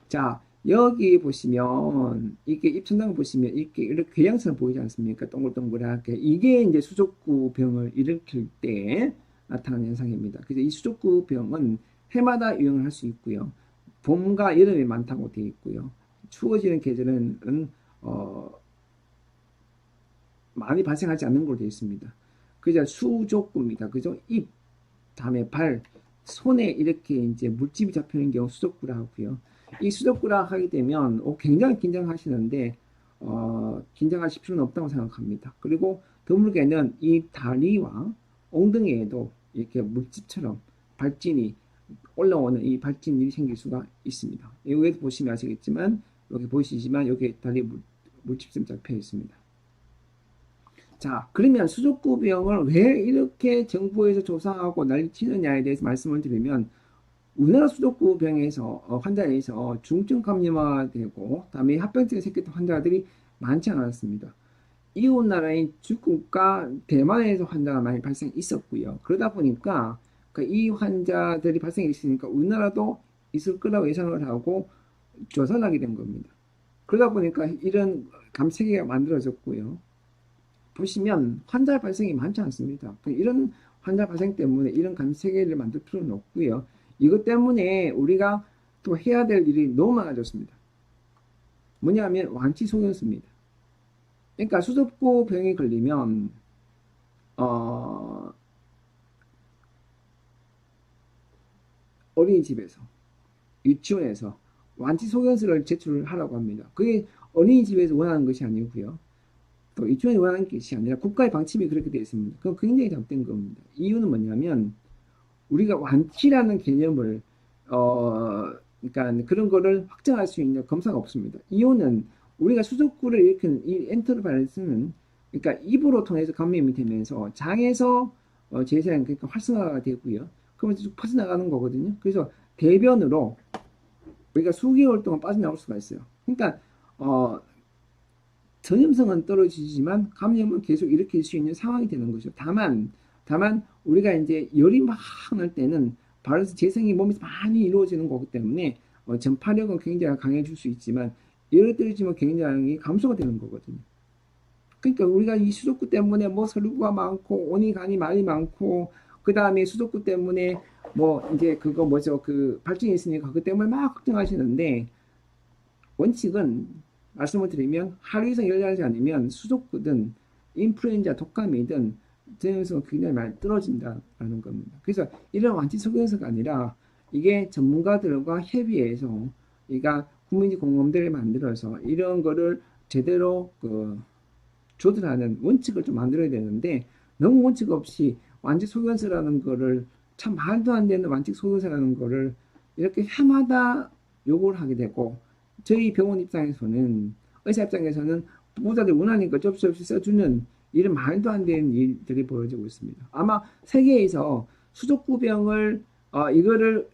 [SPEAKER 2] 자, 여기 보시면 이게 입천장 보시면 이렇게 궤양처럼 보이지 않습니까? 동글동글하게 이게 이제 수족구 병을 일으킬 때 나타나는 현상입니다. 그래서 이 수족구 병은 해마다 유행을 할 수 있고요. 봄과 여름에 많다고 되어 있고요. 추워지는 계절은 많이 발생하지 않는 걸로 되어 있습니다. 그죠? 수족구입니다. 그죠? 입, 다음에 발, 손에 이렇게 이제 물집이 잡히는 경우 수족구라 하고요. 이 수족구라 하게 되면 굉장히 긴장하시는데 긴장하실 필요는 없다고 생각합니다. 그리고 드물게는 이 다리와 엉덩이에도 이렇게 물집처럼 발진이 올라오는 이 발진이 생길 수가 있습니다. 여기에도 보시면 아시겠지만 여기 보이시지만 여기 다리 물집점 잡혀 있습니다. 자, 그러면 수족구병을 왜 이렇게 정부에서 조사하고 난리치느냐에 대해서 말씀을 드리면 우리나라 수족구병에서 환자에서 중증 감염화되고 다음에 합병증이 생겼던 환자들이 많지 않았습니다. 이웃 나라인 중국과 대만에서 환자가 많이 발생했었고요. 그러다 보니까 이 환자들이 발생했으니까 우리나라도 있을 거라고 예상을 하고 조사를 하게 된 겁니다. 그러다 보니까 이런 감세계가 만들어졌고요. 보시면 환자 발생이 많지 않습니다. 이런 환자 발생 때문에 이런 감세계를 만들 필요는 없고요. 이것 때문에 우리가 또 해야 될 일이 너무 많아졌습니다. 뭐냐면 완치 소견수입니다. 그러니까 수족구 병에 걸리면 어린이집에서 유치원에서 완치 소견서를 제출하라고 합니다. 그게 어린이집에서 원하는 것이 아니고요. 또 유치원이 원하는 것이 아니라 국가의 방침이 그렇게 되어 있습니다. 그건 굉장히 잘못된 겁니다. 이유는 뭐냐면 우리가 완치라는 개념을 그러니까 그런 거를 확정할 수 있는 검사가 없습니다. 이유는 우리가 수족구를 일으키는 이 엔테로바이러스는 그러니까 입으로 통해서 감염이 되면서 장에서 제사량 그러니까 활성화가 되고요. 그러면서 쭉 퍼져나가는 거거든요. 그래서 대변으로 우리가 수개월 동안 빠져나올 수가 있어요. 그러니까 전염성은 떨어지지만 감염은 계속 일으킬 수 있는 상황이 되는 거죠. 다만 우리가 이제 열이 막 날 때는 바이러스 재생이 몸에서 많이 이루어지는 거기 때문에 전파력은 굉장히 강해질 수 있지만 예를 들지만 굉장히 감소가 되는 거거든요. 그러니까 우리가 이 수족구 때문에 뭐 서류가 많고 오니 가니 말이 많고 그 다음에 수족구 때문에 뭐 이제 그거 뭐죠 그 발진이 있으니까 그것 때문에 막 걱정하시는데 원칙은 말씀을 드리면 하루 이상 열나지 않으면 수족구든 인플루엔자 독감이든 전염성은 굉장히 많이 떨어진다라는 겁니다. 그래서 이런 완치 소견서가 아니라 이게 전문가들과 협의해서 그러니까 국민지 공범대를 만들어서 이런 거를 제대로 조절하는 원칙을 좀 만들어야 되는데 너무 원칙 없이 완치 소견서라는 거를 참 말도 안 되는 완치 소견서라는 거를 이렇게 해마다 요구를 하게 되고 저희 병원 입장에서는 의사 입장에서는 보호자들 원하니까 어쩔 수 없이 써주는 이런 말도 안 되는 일들이 벌어지고 있습니다. 아마 세계에서 수족구병을 이거를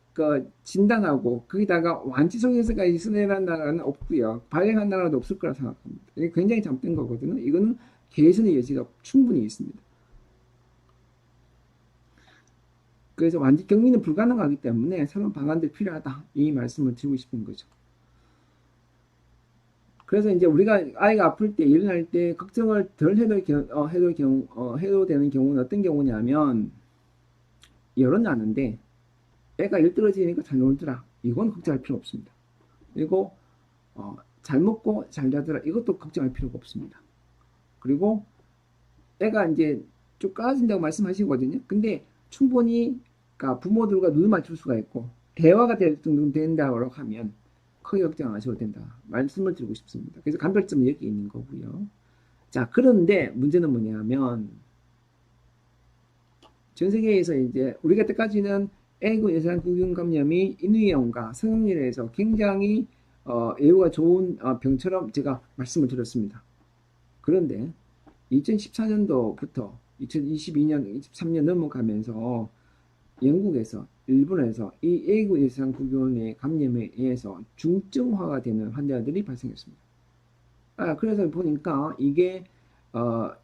[SPEAKER 2] 진단하고 거기다가 완치 소견서까지 쓰내라는 나라는 없고요. 발행한 나라도 없을 거라 생각합니다. 이게 굉장히 잘못된 거거든요. 이거는 개선의 여지가 충분히 있습니다. 그래서 완치 격리는 불가능하기 때문에 새로운 방안들이 필요하다. 이 말씀을 드리고 싶은 거죠. 그래서 이제 우리가 아이가 아플 때 일어날 때 걱정을 덜 해도 되는 경우는 어떤 경우냐면 열은 나는데 애가 열 떨어지니까 잘 놀더라. 이건 걱정할 필요 없습니다. 그리고 잘 먹고 잘 자더라. 이것도 걱정할 필요가 없습니다. 그리고 애가 이제 쭉 까진다고 말씀하시거든요. 근데 충분히 그러니까 부모들과 눈을 맞출 수가 있고 대화가 될 정도 된다고 하면 크게 걱정 안 하셔도 된다. 말씀을 드리고 싶습니다. 그래서 간별점은 여기 있는 거고요. 자, 그런데 문제는 뭐냐면 전 세계에서 이제 우리가 때까지는 A군 예상균 감염이 인후염과 성형열에서 굉장히 예후가 좋은 병처럼 제가 말씀을 드렸습니다. 그런데 2014년도부터 2022년, 23년 넘어가면서 영국에서 일본에서 이 A군 예상균의 감염에 의해서 중증화가 되는 환자들이 발생했습니다. 그래서 보니까 이게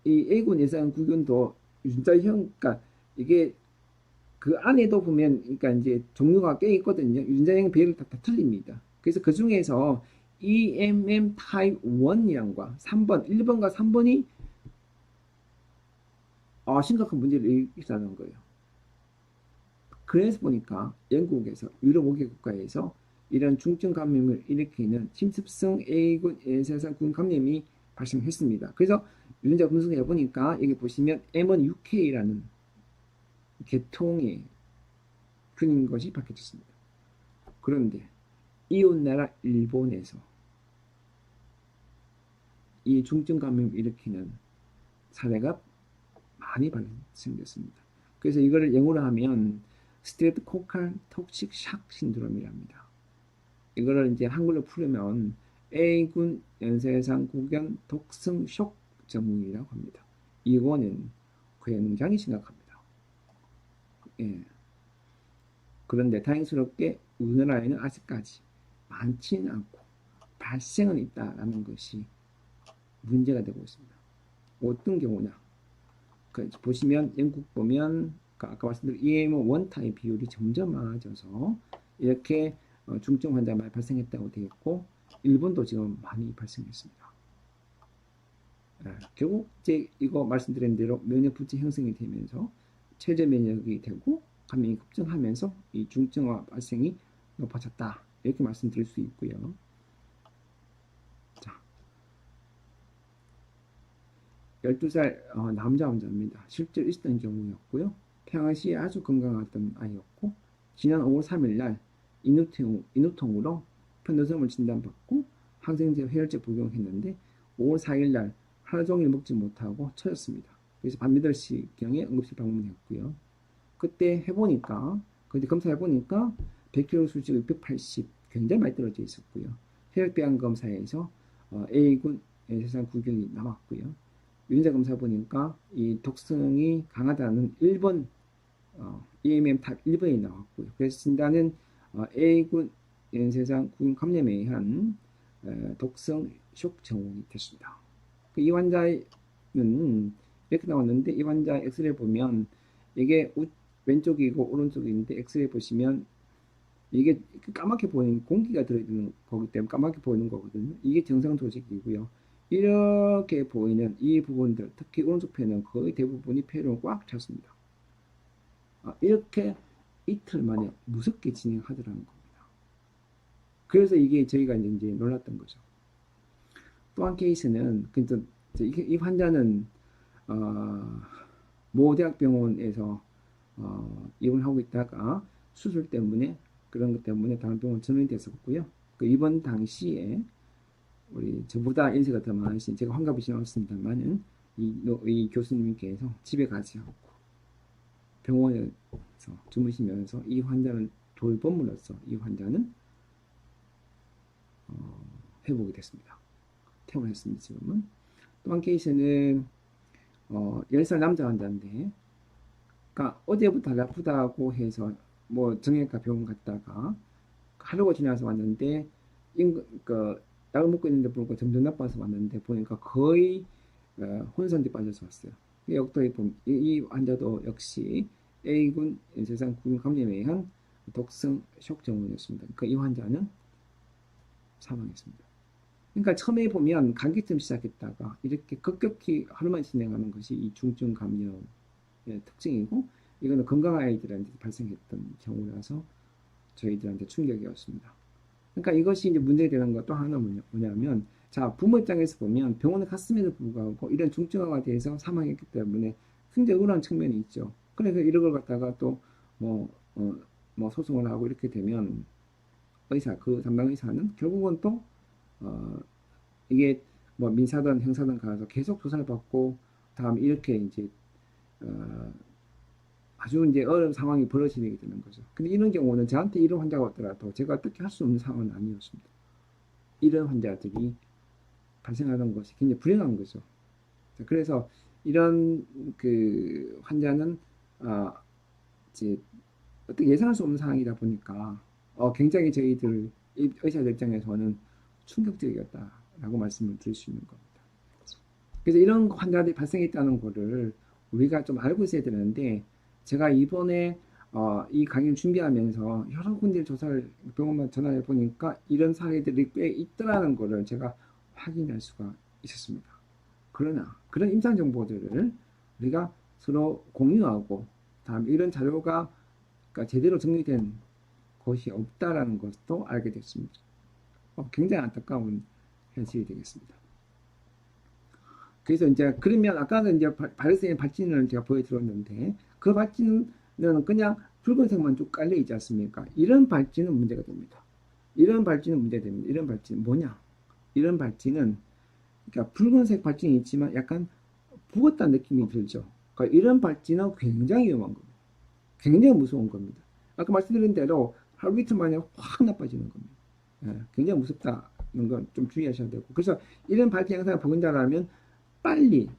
[SPEAKER 2] 이 A군 예상균도 유전자형, 그러니까 이게 그 안에도 보면 그러니까 이제 종류가 꽤 있거든요. 유전자형 배열이 다 틀립니다. 그래서 그 중에서 EMM 타입 1이란과 3번, 1번과 3번이 심각한 문제를 일으키는 거예요. 그래서 보니까 영국에서 유럽 5개 국가에서 이런 중증 감염을 일으키는 침습성 A군 연쇄상군 감염이 발생했습니다. 그래서 유전자 분석해 보니까 여기 보시면 M1UK라는 계통의 균인 것이 밝혀졌습니다. 그런데 이웃나라 일본에서 이 중증 감염을 일으키는 사례가 많이 발생됐습니다. 그래서 이거를 영어로 하면 스트레프토코칼 톡식 샥 신드롬이랍니다. 이거를 이제 한글로 풀으면 A군 연쇄상구균 독성 쇼크 증후군이라고 합니다. 이거는 굉장히 심각합니다. 예. 그런데 다행스럽게 우리나라에는 아직까지 많지는 않고 발생은 있다라는 것이 문제가 되고 있습니다. 어떤 경우냐? 보시면 영국 보면 아까 말씀드린 EM1 타입 비율이 점점 많아져서 이렇게 중증 환자가 많이 발생했다고 되어 있고 일본도 지금 많이 발생했습니다. 결국 이제 이거 말씀드린 대로 면역 부치 형성이 되면서 체제 면역이 되고 감염이 급증하면서 이 중증화 발생이 높아졌다 이렇게 말씀드릴 수 있고요. 자, 12살 남자 환자입니다. 실제로 있었던 경우였고요. 평안시에 아주 건강하던 아이였고 지난 5월 3일 날 인후통으로 편도선을 진단받고 항생제 해열제 복용했는데 5월 4일 날 하루 종일 먹지 못하고 처졌습니다. 그래서 밤 8시경에 응급실 방문했고요. 그때 해보니까 그때 검사해보니까 100kg 수치가 680 굉장히 많이 떨어져 있었고요. 혈액배양 검사에서 A군 연쇄상구균이 나왔고요. 유전자 검사 보니까 이 독성이 강하다는 1번 EMM 탑 1번이 나왔고요. 그래서 진단은 A군 연쇄상구균 감염에 의한 독성 쇼크 증후군이 됐습니다. 이 환자는 이렇게 나왔는데 이 환자 엑스레이 보면 이게 왼쪽이고 오른쪽인데 엑스레이 보시면 이게 까맣게 보이는 공기가 들어있는 거기 때문에 까맣게 보이는 거거든요. 이게 정상 조직이고요. 이렇게 보이는 이 부분들, 특히 오른쪽 폐는 거의 대부분이 폐로 꽉 찼습니다. 이렇게 이틀 만에 무섭게 진행하더라는 겁니다. 그래서 이게 저희가 이제 놀랐던 거죠. 또 한 케이스는 이 환자는 모 대학병원에서 입원하고 있다가 수술 때문에 그런 것 때문에 다른 병원 전원이 됐었고요. 그 입원 당시에 우리 저보다 연세가 더 많으신 제가 환갑이신 않습니다만은 이 교수님께서 집에 가지 않고 병원에서 주무시면서 이 환자는 돌봄으로써 이 환자는 회복이 됐습니다. 퇴원했습니다. 지금은. 또 한 케이스는 10살 남자 환자인데 그러니까 어제부터 아프다고 해서 뭐 정형외과 병원 갔다가 하루가 지나서 왔는데 약을 먹고 있는데 보니까 점점 나빠서 왔는데 보니까 거의 혼선에 빠져서 왔어요. 이 환자도 역시 A군 연쇄상구균 감염에 의한 독성 쇼크 증후군이었습니다. 그러니까 이 환자는 사망했습니다. 그러니까 처음에 보면 감기쯤 시작했다가 이렇게 급격히 하루만 진행하는 것이 이 중증 감염의 특징이고 이거는 건강한 아이들한테 발생했던 경우라서 저희들한테 충격이었습니다. 그러니까 이것이 이제 문제가 되는 것 또 하나 뭐냐면 자 부모 입장에서 보면 병원에 갔음에도 불구하고 이런 중증화가 돼서 사망했기 때문에 굉장히 억울한 측면이 있죠. 그래서 이런 걸 갖다가 또 뭐 소송을 하고 이렇게 되면 그 담당 의사는 결국은 또 이게 뭐 민사든 형사든 가서 계속 조사를 받고 다음에 이렇게 이제 아주 이제 어려운 상황이 벌어지게 되는 거죠. 근데 이런 경우는 저한테 이런 환자가 왔더라도 제가 어떻게 할 수 없는 상황은 아니었습니다. 이런 환자들이 발생하는 것이 굉장히 불행한 거죠. 그래서 이런 그 환자는 이제 어떻게 예상할 수 없는 상황이다 보니까 굉장히 저희들 의사들 입장에서는 충격적이었다라고 말씀을 드릴 수 있는 겁니다. 그래서 이런 환자들이 발생했다는 거를 우리가 좀 알고 있어야 되는데 제가 이번에 이 강의를 준비하면서 여러 군데 조사를 병원만 전화해 보니까 이런 사례들이 꽤 있더라는 것을 제가 확인할 수가 있었습니다. 그러나 그런 임상 정보들을 우리가 서로 공유하고 다음 이런 자료가 그러니까 제대로 정리된 것이 없다라는 것도 알게 됐습니다. 굉장히 안타까운 현실이 되겠습니다. 그래서 이제 그러면 아까는 이제 바이러스의 발진을 제가 보여드렸는데 그 발진은 그냥 붉은색만 쭉 깔려 있지 않습니까? 이런 발진은 문제가 됩니다. 이런 발진은 문제됩니다. 이런 발진은 뭐냐? 이런 발진은 그러니까 붉은색 발진이 있지만 약간 부었다는 느낌이 들죠. 그러니까 이런 발진은 굉장히 위험한 겁니다. 굉장히 무서운 겁니다. 아까 말씀드린 대로 하루 이틀 만에 확 나빠지는 겁니다. 예, 굉장히 무섭다는 건 좀 주의하셔야 되고 그래서 이런 발진 양상을 보인다라면 빨리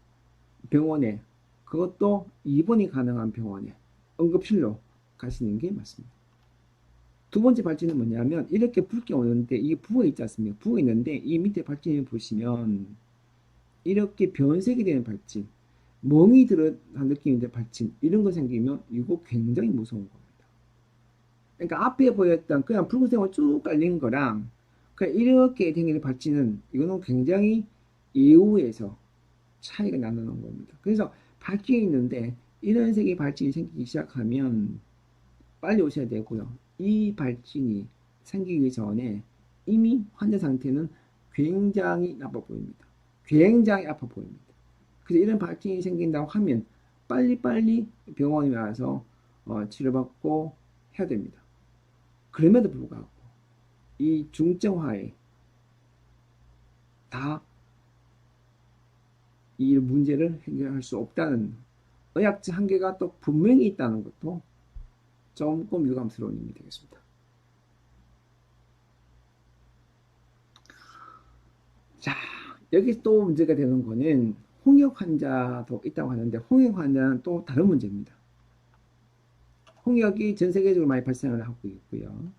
[SPEAKER 2] 병원에 그것도 입원이 가능한 병원에 응급실로 가시는 게 맞습니다. 두 번째 발진은 뭐냐면 이렇게 붉게 오는데 이게 부어 있지 않습니까? 부어 있는데 이 밑에 발진을 보시면 이렇게 변색이 되는 발진, 멍이 들어간 느낌인데 발진 이런 거 생기면 이거 굉장히 무서운 겁니다. 그러니까 앞에 보였던 그냥 붉은색으로 쭉 깔린 거랑 그냥 이렇게 생기는 발진은 이거는 굉장히 예후에서 차이가 나는 겁니다. 그래서 발진이 있는데 이런 색의 발진이 생기기 시작하면 빨리 오셔야 되고요. 이 발진이 생기기 전에 이미 환자 상태는 굉장히 나빠 보입니다. 굉장히 아파 보입니다. 그래서 이런 발진이 생긴다고 하면 빨리빨리 병원에 와서 치료받고 해야 됩니다. 그럼에도 불구하고 이 중증화에 다 이 문제를 해결할 수 없다는 의학적 한계가 또 분명히 있다는 것도 조금 유감스러운 일이 되겠습니다. 자, 여기 또 문제가 되는 거는 홍역 환자도 있다고 하는데 홍역 환자는 또 다른 문제입니다. 홍역이 전 세계적으로 많이 발생을 하고 있고요.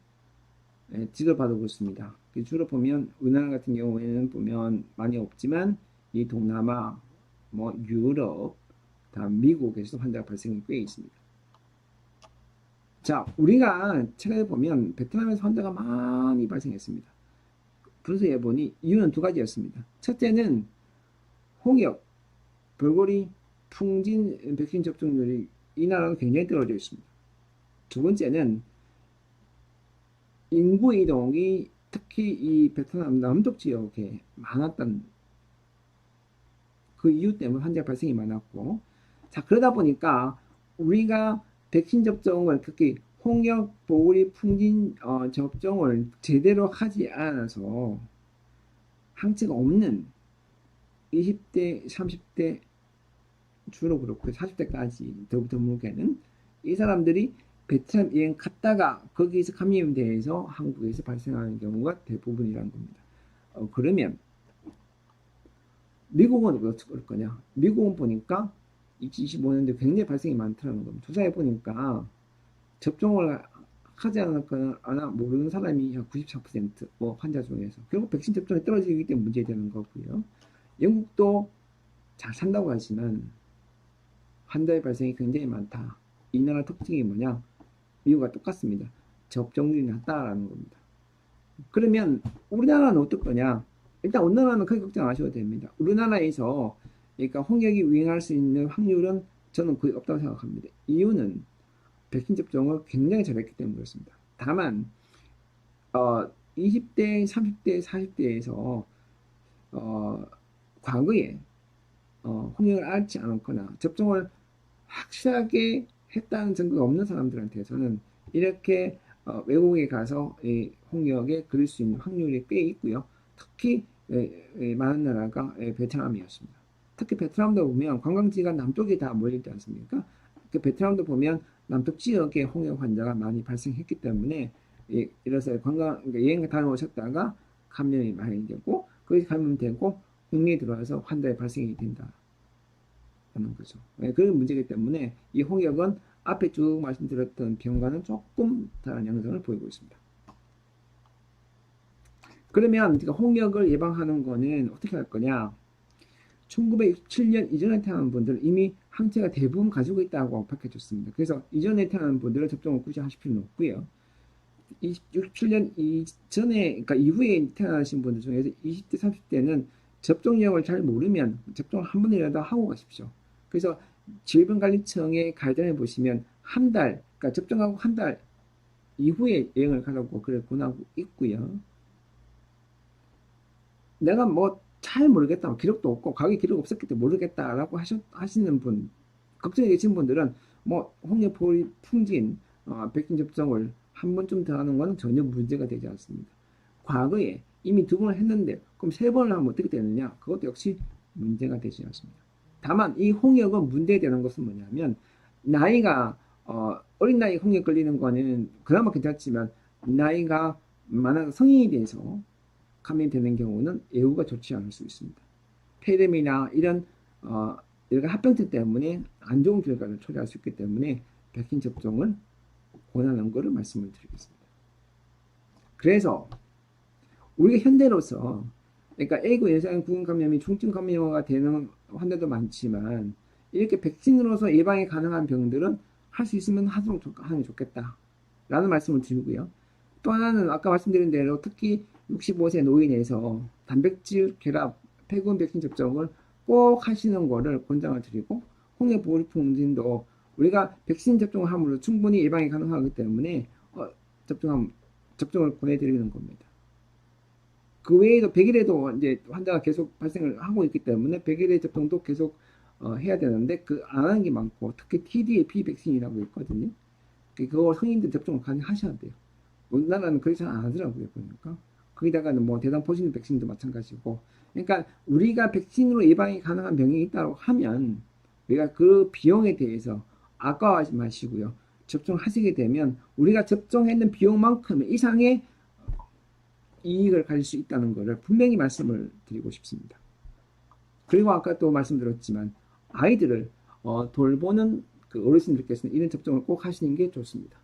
[SPEAKER 2] 네, 지도를 봐도 그렇습니다. 주로 보면 우리나라 같은 경우에는 보면 많이 없지만 이 동남아, 뭐 유럽, 다음 미국에서도 환자가 발생이 꽤 있습니다. 자, 우리가 최근에 보면 베트남에서 환자가 많이 발생했습니다. 그래서 예보니 이유는 두 가지였습니다. 첫째는 홍역, 벌거리, 풍진 백신 접종률이 이 나라는 굉장히 떨어져 있습니다. 두 번째는 인구 이동이 특히 이 베트남 남쪽 지역에 많았던 그 이유 때문에 환자 발생이 많았고, 자, 그러다 보니까 우리가 백신 접종을 특히 홍역, 보우리, 풍진 접종을 제대로 하지 않아서 항체가 없는 20대, 30대 주로 그렇고 40대까지 더 드물게는 이 사람들이 베트남 여행 갔다가 거기에서 감염이 돼서 한국에서 발생하는 경우가 대부분이라는 겁니다. 그러면 미국은 어떻게 할 거냐? 미국은 보니까 2025년도에 굉장히 발생이 많더라는 겁니다. 조사해 보니까 접종을 하지 않았거나 모르는 사람이 한 94%, 뭐 환자 중에서 결국 백신 접종이 떨어지기 때문에 문제되는 거고요. 영국도 잘 산다고 하지만 환자의 발생이 굉장히 많다. 이 나라 특징이 뭐냐? 미국과 똑같습니다. 접종률이 낮다라는 겁니다. 그러면 우리나라는 어떨 거냐? 일단 우리나라는 크게 걱정 안 하셔도 됩니다. 우리나라에서 그러니까 홍역이 유행할 수 있는 확률은 저는 거의 없다고 생각합니다. 이유는 백신 접종을 굉장히 잘했기 때문에 그렇습니다. 다만 20대, 30대, 40대에서 과거에 홍역을 앓지 않았거나 접종을 확실하게 했다는 증거가 없는 사람들한테서는 이렇게 외국에 가서 홍역에 걸릴 수 있는 확률이 꽤 있고요. 특히 많은 나라가 베트남이었습니다. 특히 베트남도 보면 관광지가 남쪽에 다 몰려있지 않습니까? 그 베트남도 보면 남쪽 지역에 홍역 환자가 많이 발생했기 때문에 이래서 그러니까 여행 다녀오셨다가 감염이 많이 되고 거기서 감염되고 국내에 들어와서 환자의 발생이 된다. 하는 거죠. 그런 문제이기 때문에 이 홍역은 앞에 쭉 말씀드렸던 병과는 조금 다른 양상을 보이고 있습니다. 그러면 우리가 홍역을 예방하는 거는 어떻게 할 거냐? 1967년 이전에 태어난 분들은 이미 항체가 대부분 가지고 있다고 밝혀졌습니다. 그래서 이전에 태어난 분들은 접종을 굳이 하실 필요는 없고요. 67년 이전에, 그러니까 이후에 태어나신 분들 중에서 20대, 30대는 접종력을 잘 모르면 접종을 한 번이라도 하고 가십시오. 그래서 질병관리청의 가이드라인 보시면 한 달, 그러니까 접종하고 한 달 이후에 여행을 가라고 그래 권하고 있고요. 내가 뭐 잘 모르겠다, 기록도 없고 가게 기록 없었기 때문에 모르겠다라고 하시는 분, 걱정이 계신 분들은 뭐 홍역 풍진 백신 접종을 한 번쯤 더 하는 건 전혀 문제가 되지 않습니다. 과거에 이미 2번을 했는데 그럼 3번을 하면 어떻게 되느냐? 그것도 역시 문제가 되지 않습니다. 다만 이 홍역은 문제되는 것은 뭐냐면 나이가 어린 나이 홍역 걸리는 거는 그나마 괜찮지만 나이가 많아서 성인이 돼서 감염되는 경우는 예후가 좋지 않을 수 있습니다. 폐렴이나 이런 여러 합병증 때문에 안 좋은 결과를 초래할 수 있기 때문에 백신 접종을 권하는 것을 말씀을 드리겠습니다. 그래서 우리가 현대로서 그러니까 A구 예상구강 감염이 중증 감염화가 되는 환자도 많지만 이렇게 백신으로서 예방이 가능한 병들은 할 수 있으면 하는 게 좋겠다 라는 말씀을 드리고요. 또 하나는 아까 말씀드린 대로 특히 65세 노인에서 단백질 결합 폐렴 백신 접종을 꼭 하시는 거를 권장을 드리고 홍역 보호풍진도 우리가 백신 접종을 함으로 충분히 예방이 가능하기 때문에 접종을 권해드리는 겁니다. 그 외에도 100일에도 이제 환자가 계속 발생을 하고 있기 때문에 100일의 접종도 계속 해야 되는데 그 안 하는 게 많고 특히 TDAP 백신이라고 있거든요. 그거 성인들 접종을 가능하셔야 돼요. 우리나라는 그렇게 잘 안 하더라고요. 보니까 거기다가는 뭐 대상 포진 백신도 마찬가지고 그러니까 우리가 백신으로 예방이 가능한 병이 있다고 하면 우리가 그 비용에 대해서 아까워하지 마시고요. 접종하시게 되면 우리가 접종했는 비용만큼 이상의 이익을 가질 수 있다는 것을 분명히 말씀을 드리고 싶습니다. 그리고 아까 또 말씀드렸지만 아이들을 돌보는 그 어르신들께서는 이런 접종을 꼭 하시는 게 좋습니다.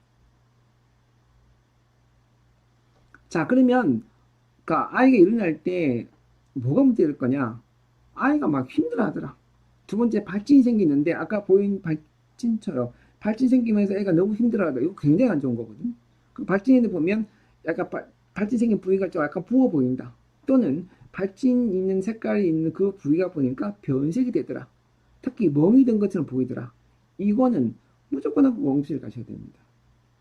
[SPEAKER 2] 자, 그러면 그러니까 아이가 일어날 때 뭐가 문제될 거냐? 아이가 막 힘들어하더라. 두 번째 발진이 생기는데 아까 보인 발진처럼 발진 생기면서 애가 너무 힘들어하다. 이거 굉장히 안 좋은 거거든. 그 발진에 보면 약간 발진 생긴 부위가 좀 약간 부어 보인다. 또는 발진 있는 색깔이 있는 그 부위가 보니까 변색이 되더라. 특히 멍이 든 것처럼 보이더라. 이거는 무조건 하고 응급실 가셔야 됩니다.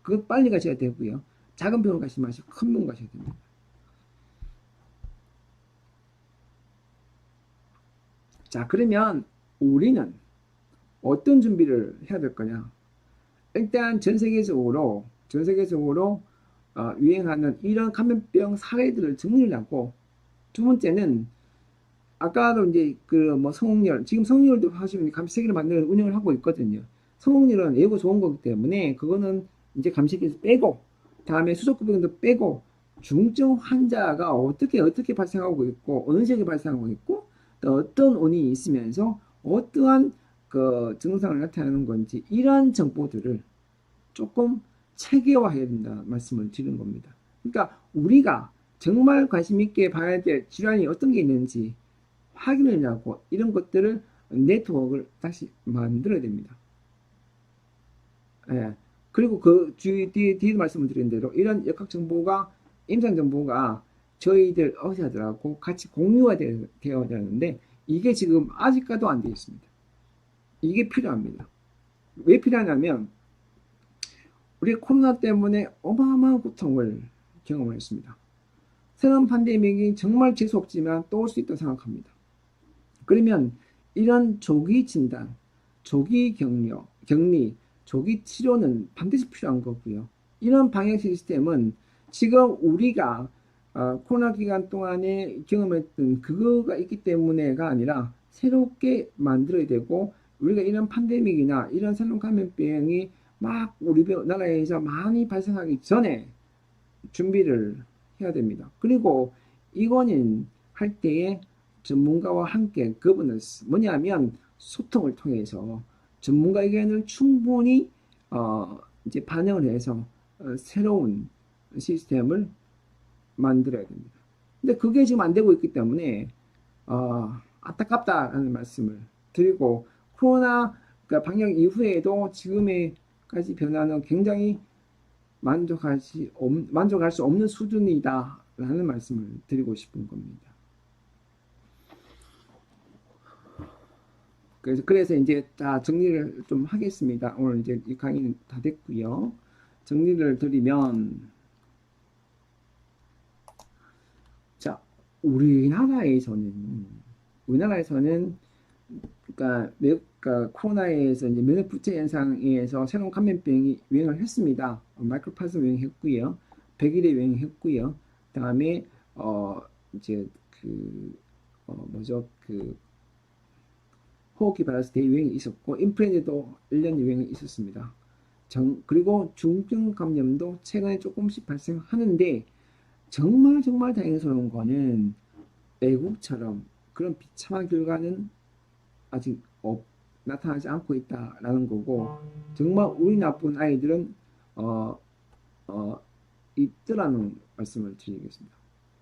[SPEAKER 2] 그거 빨리 가셔야 되고요. 작은 병원 가시지 마시고 큰 병원 가셔야 됩니다. 자, 그러면 우리는 어떤 준비를 해야 될 거냐? 일단 전 세계적으로 유행하는 이런 감염병 사례들을 정리를 하고, 두 번째는 아까도 이제 그 뭐 성홍열, 지금 성홍열도 하시면 감시세기를 만드는 운영을 하고 있거든요. 성홍열은 예고 좋은 거기 때문에 그거는 이제 감시세기에서 빼고, 다음에 수족구병도 빼고, 중증 환자가 어떻게 발생하고 있고 어느 지역에 발생하고 있고 또 어떤 원인이 있으면서 어떠한 그 증상을 나타내는 건지 이런 정보들을 조금 체계화해야 된다 말씀을 드리는 겁니다. 그러니까 우리가 정말 관심 있게 봐야 될 질환이 어떤 게 있는지 확인을 하고 이런 것들을 네트워크를 다시 만들어야 됩니다. 예. 그리고 그 뒤에도 말씀을 드린 대로 이런 역학 정보가 임상 정보가 저희들 의사들하고 같이 공유가 되어야 되는데 이게 지금 아직까지도 안 되어 있습니다. 이게 필요합니다. 왜 필요하냐면 우리 코로나 때문에 어마어마한 고통을 경험을 했습니다. 새로운 팬데믹이 정말 재수 없지만 또 올 수 있다고 생각합니다. 그러면 이런 조기 진단, 조기 격리, 조기 치료는 반드시 필요한 거고요. 이런 방역 시스템은 지금 우리가 코로나 기간 동안에 경험했던 그거가 있기 때문에가 아니라 새롭게 만들어야 되고 우리가 이런 팬데믹이나 이런 새로운 감염병이 막 우리 나라에서 많이 발생하기 전에 준비를 해야 됩니다. 그리고 이거는 할 때에 전문가와 함께 거버넌스 뭐냐면 소통을 통해서 전문가 의견을 충분히 이제 반영을 해서 새로운 시스템을 만들어야 됩니다. 근데 그게 지금 안 되고 있기 때문에 안타깝다라는 말씀을 드리고, 코로나 그러니까 방역 이후에도 지금의까지 변화는 굉장히 만족할 수 없는 수준이다라는 말씀을 드리고 싶은 겁니다. 그래서 이제 다 정리를 좀 하겠습니다. 오늘 이제 이 강의는 다 됐고요. 정리를 드리면, 자, 우리나라에서는 그러니까 코로나에서 이제 면역 부채 현상에서 새로운 감염병이 유행을 했습니다. 마이크로파스 유행했고요, 백일에 유행했고요. 그다음에 이제 호흡기 바이러스 대유행이 있었고, 인플루엔자도 1년 유행이 있었습니다. 그리고 중증 감염도 최근에 조금씩 발생하는데, 정말 다행스러운 거는 외국처럼 그런 비참한 결과는 아직 나타나지 않고 있다라는 거고, 정말 우리 나쁜 아이들은 있더라는 말씀을 드리겠습니다.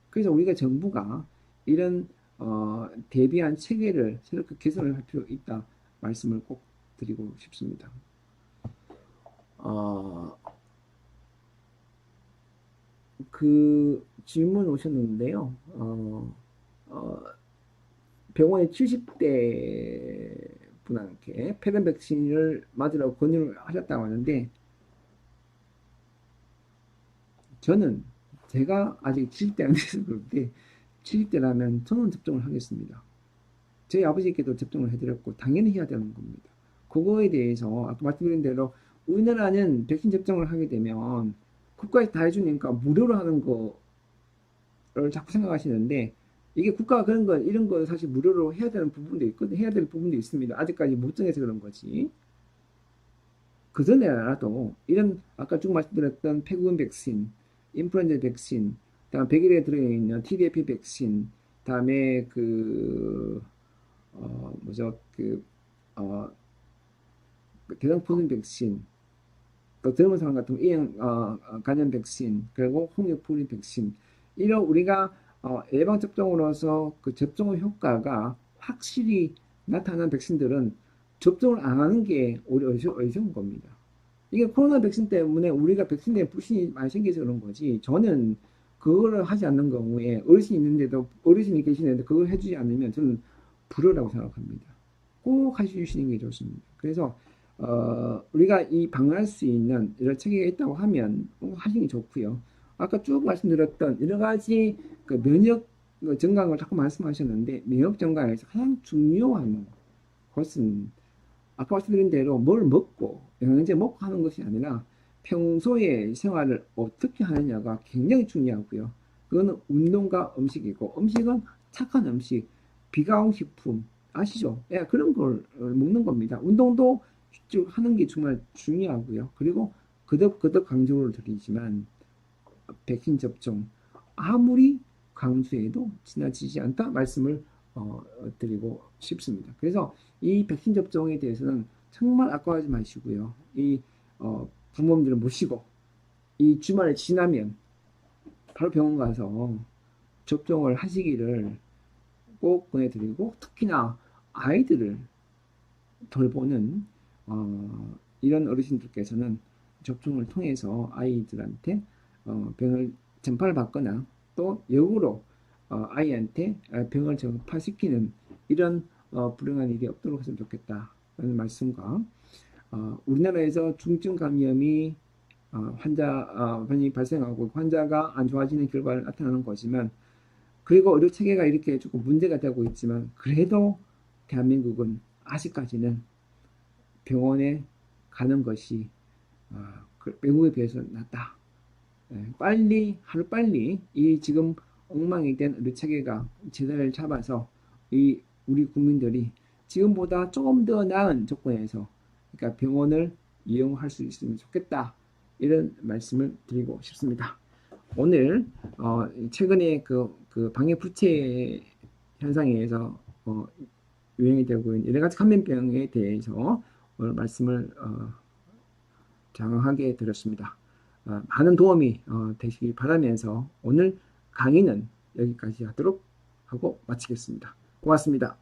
[SPEAKER 2] 그래서 우리가 정부가 이런 대비한 체계를 새롭게 개선을 할 필요 있다 말씀을 꼭 드리고 싶습니다. 그 질문 오셨는데요. 병원에 70대 분한테 폐렴 백신을 맞으라고 권유를 하셨다고 하는데, 제가 아직 70대 안 돼서 그런데 70대라면 저는 접종을 하겠습니다. 저희 아버지께도 접종을 해드렸고 당연히 해야 되는 겁니다. 그거에 대해서 아까 말씀드린 대로 우리나라는 백신 접종을 하게 되면 국가에서 다 해주니까 무료로 하는 거를 자꾸 생각하시는데, 이게 국가가 이런 거 사실 무료로 해야 되는 부분도 있거든요. 해야 될 부분도 있습니다. 아직까지 못 정해서 그런 거지. 그전에라도 이런 아까 쭉 말씀드렸던 폐구균 백신, 인플루엔자 백신, 다음 100일에 들어있는 TDAP 백신, 다음에 대상포진 백신, 또 젊은 사람 같은 A형 간염 백신, 그리고 홍역포린 백신, 이런 우리가 예방 접종으로서 그 접종의 효과가 확실히 나타난 백신들은 접종을 안 하는 게 오히려 어리석은 겁니다. 이게 코로나 백신 때문에 우리가 백신 때문에 불신이 많이 생겨서 그런 거지, 저는 그거를 하지 않는 경우에 어르신이 계시는데 그걸 해주지 않으면 저는 불효라고 생각합니다. 꼭 해주시는 게 좋습니다. 그래서 우리가 이 방어할 수 있는 이런 체계가 있다고 하면 하시는 게 좋고요. 아까 쭉 말씀드렸던 여러 가지 그 면역 증강을 자꾸 말씀하셨는데, 면역 증강에서 가장 중요한 것은 아까 말씀드린 대로 뭘 먹고 영양제 먹고 하는 것이 아니라 평소에 생활을 어떻게 하느냐가 굉장히 중요하고요. 그거는 운동과 음식이고, 음식은 착한 음식, 비가공식품 아시죠? 예, 그런 걸 먹는 겁니다. 운동도 하는 게 정말 중요하고요. 그리고 거듭 강조를 드리지만 백신 접종 아무리 강조해도 지나치지 않다 말씀을 드리고 싶습니다. 그래서 이 백신 접종에 대해서는 정말 아까워하지 마시고요. 이 부모님들을 모시고 이 주말에 지나면 바로 병원 가서 접종을 하시기를 꼭 권해드리고, 특히나 아이들을 돌보는 이런 어르신들께서는 접종을 통해서 아이들한테 병을 전파를 받거나 또 역으로 아이한테 병을 전파시키는 이런 불행한 일이 없도록 했으면 좋겠다라는 말씀과, 우리나라에서 중증 감염이 환자이 발생하고 환자가 안 좋아지는 결과를 나타나는 거지만, 그리고 의료 체계가 이렇게 조금 문제가 되고 있지만, 그래도 대한민국은 아직까지는 병원에 가는 것이 외국에 비해서 낫다. 하루빨리 이 지금 엉망이 된 의료 체계가 제자리를 잡아서 우리 국민들이 지금보다 조금 더 나은 조건에서, 그러니까 병원을 이용할 수 있으면 좋겠다, 이런 말씀을 드리고 싶습니다. 오늘 최근에 그 방역 부채 현상에 의해서 유행이 되고 있는 여러 가지 감염병에 대해서 오늘 말씀을 장황하게 드렸습니다. 많은 도움이 되시길 바라면서 오늘 강의는 여기까지 하도록 하고 마치겠습니다. 고맙습니다.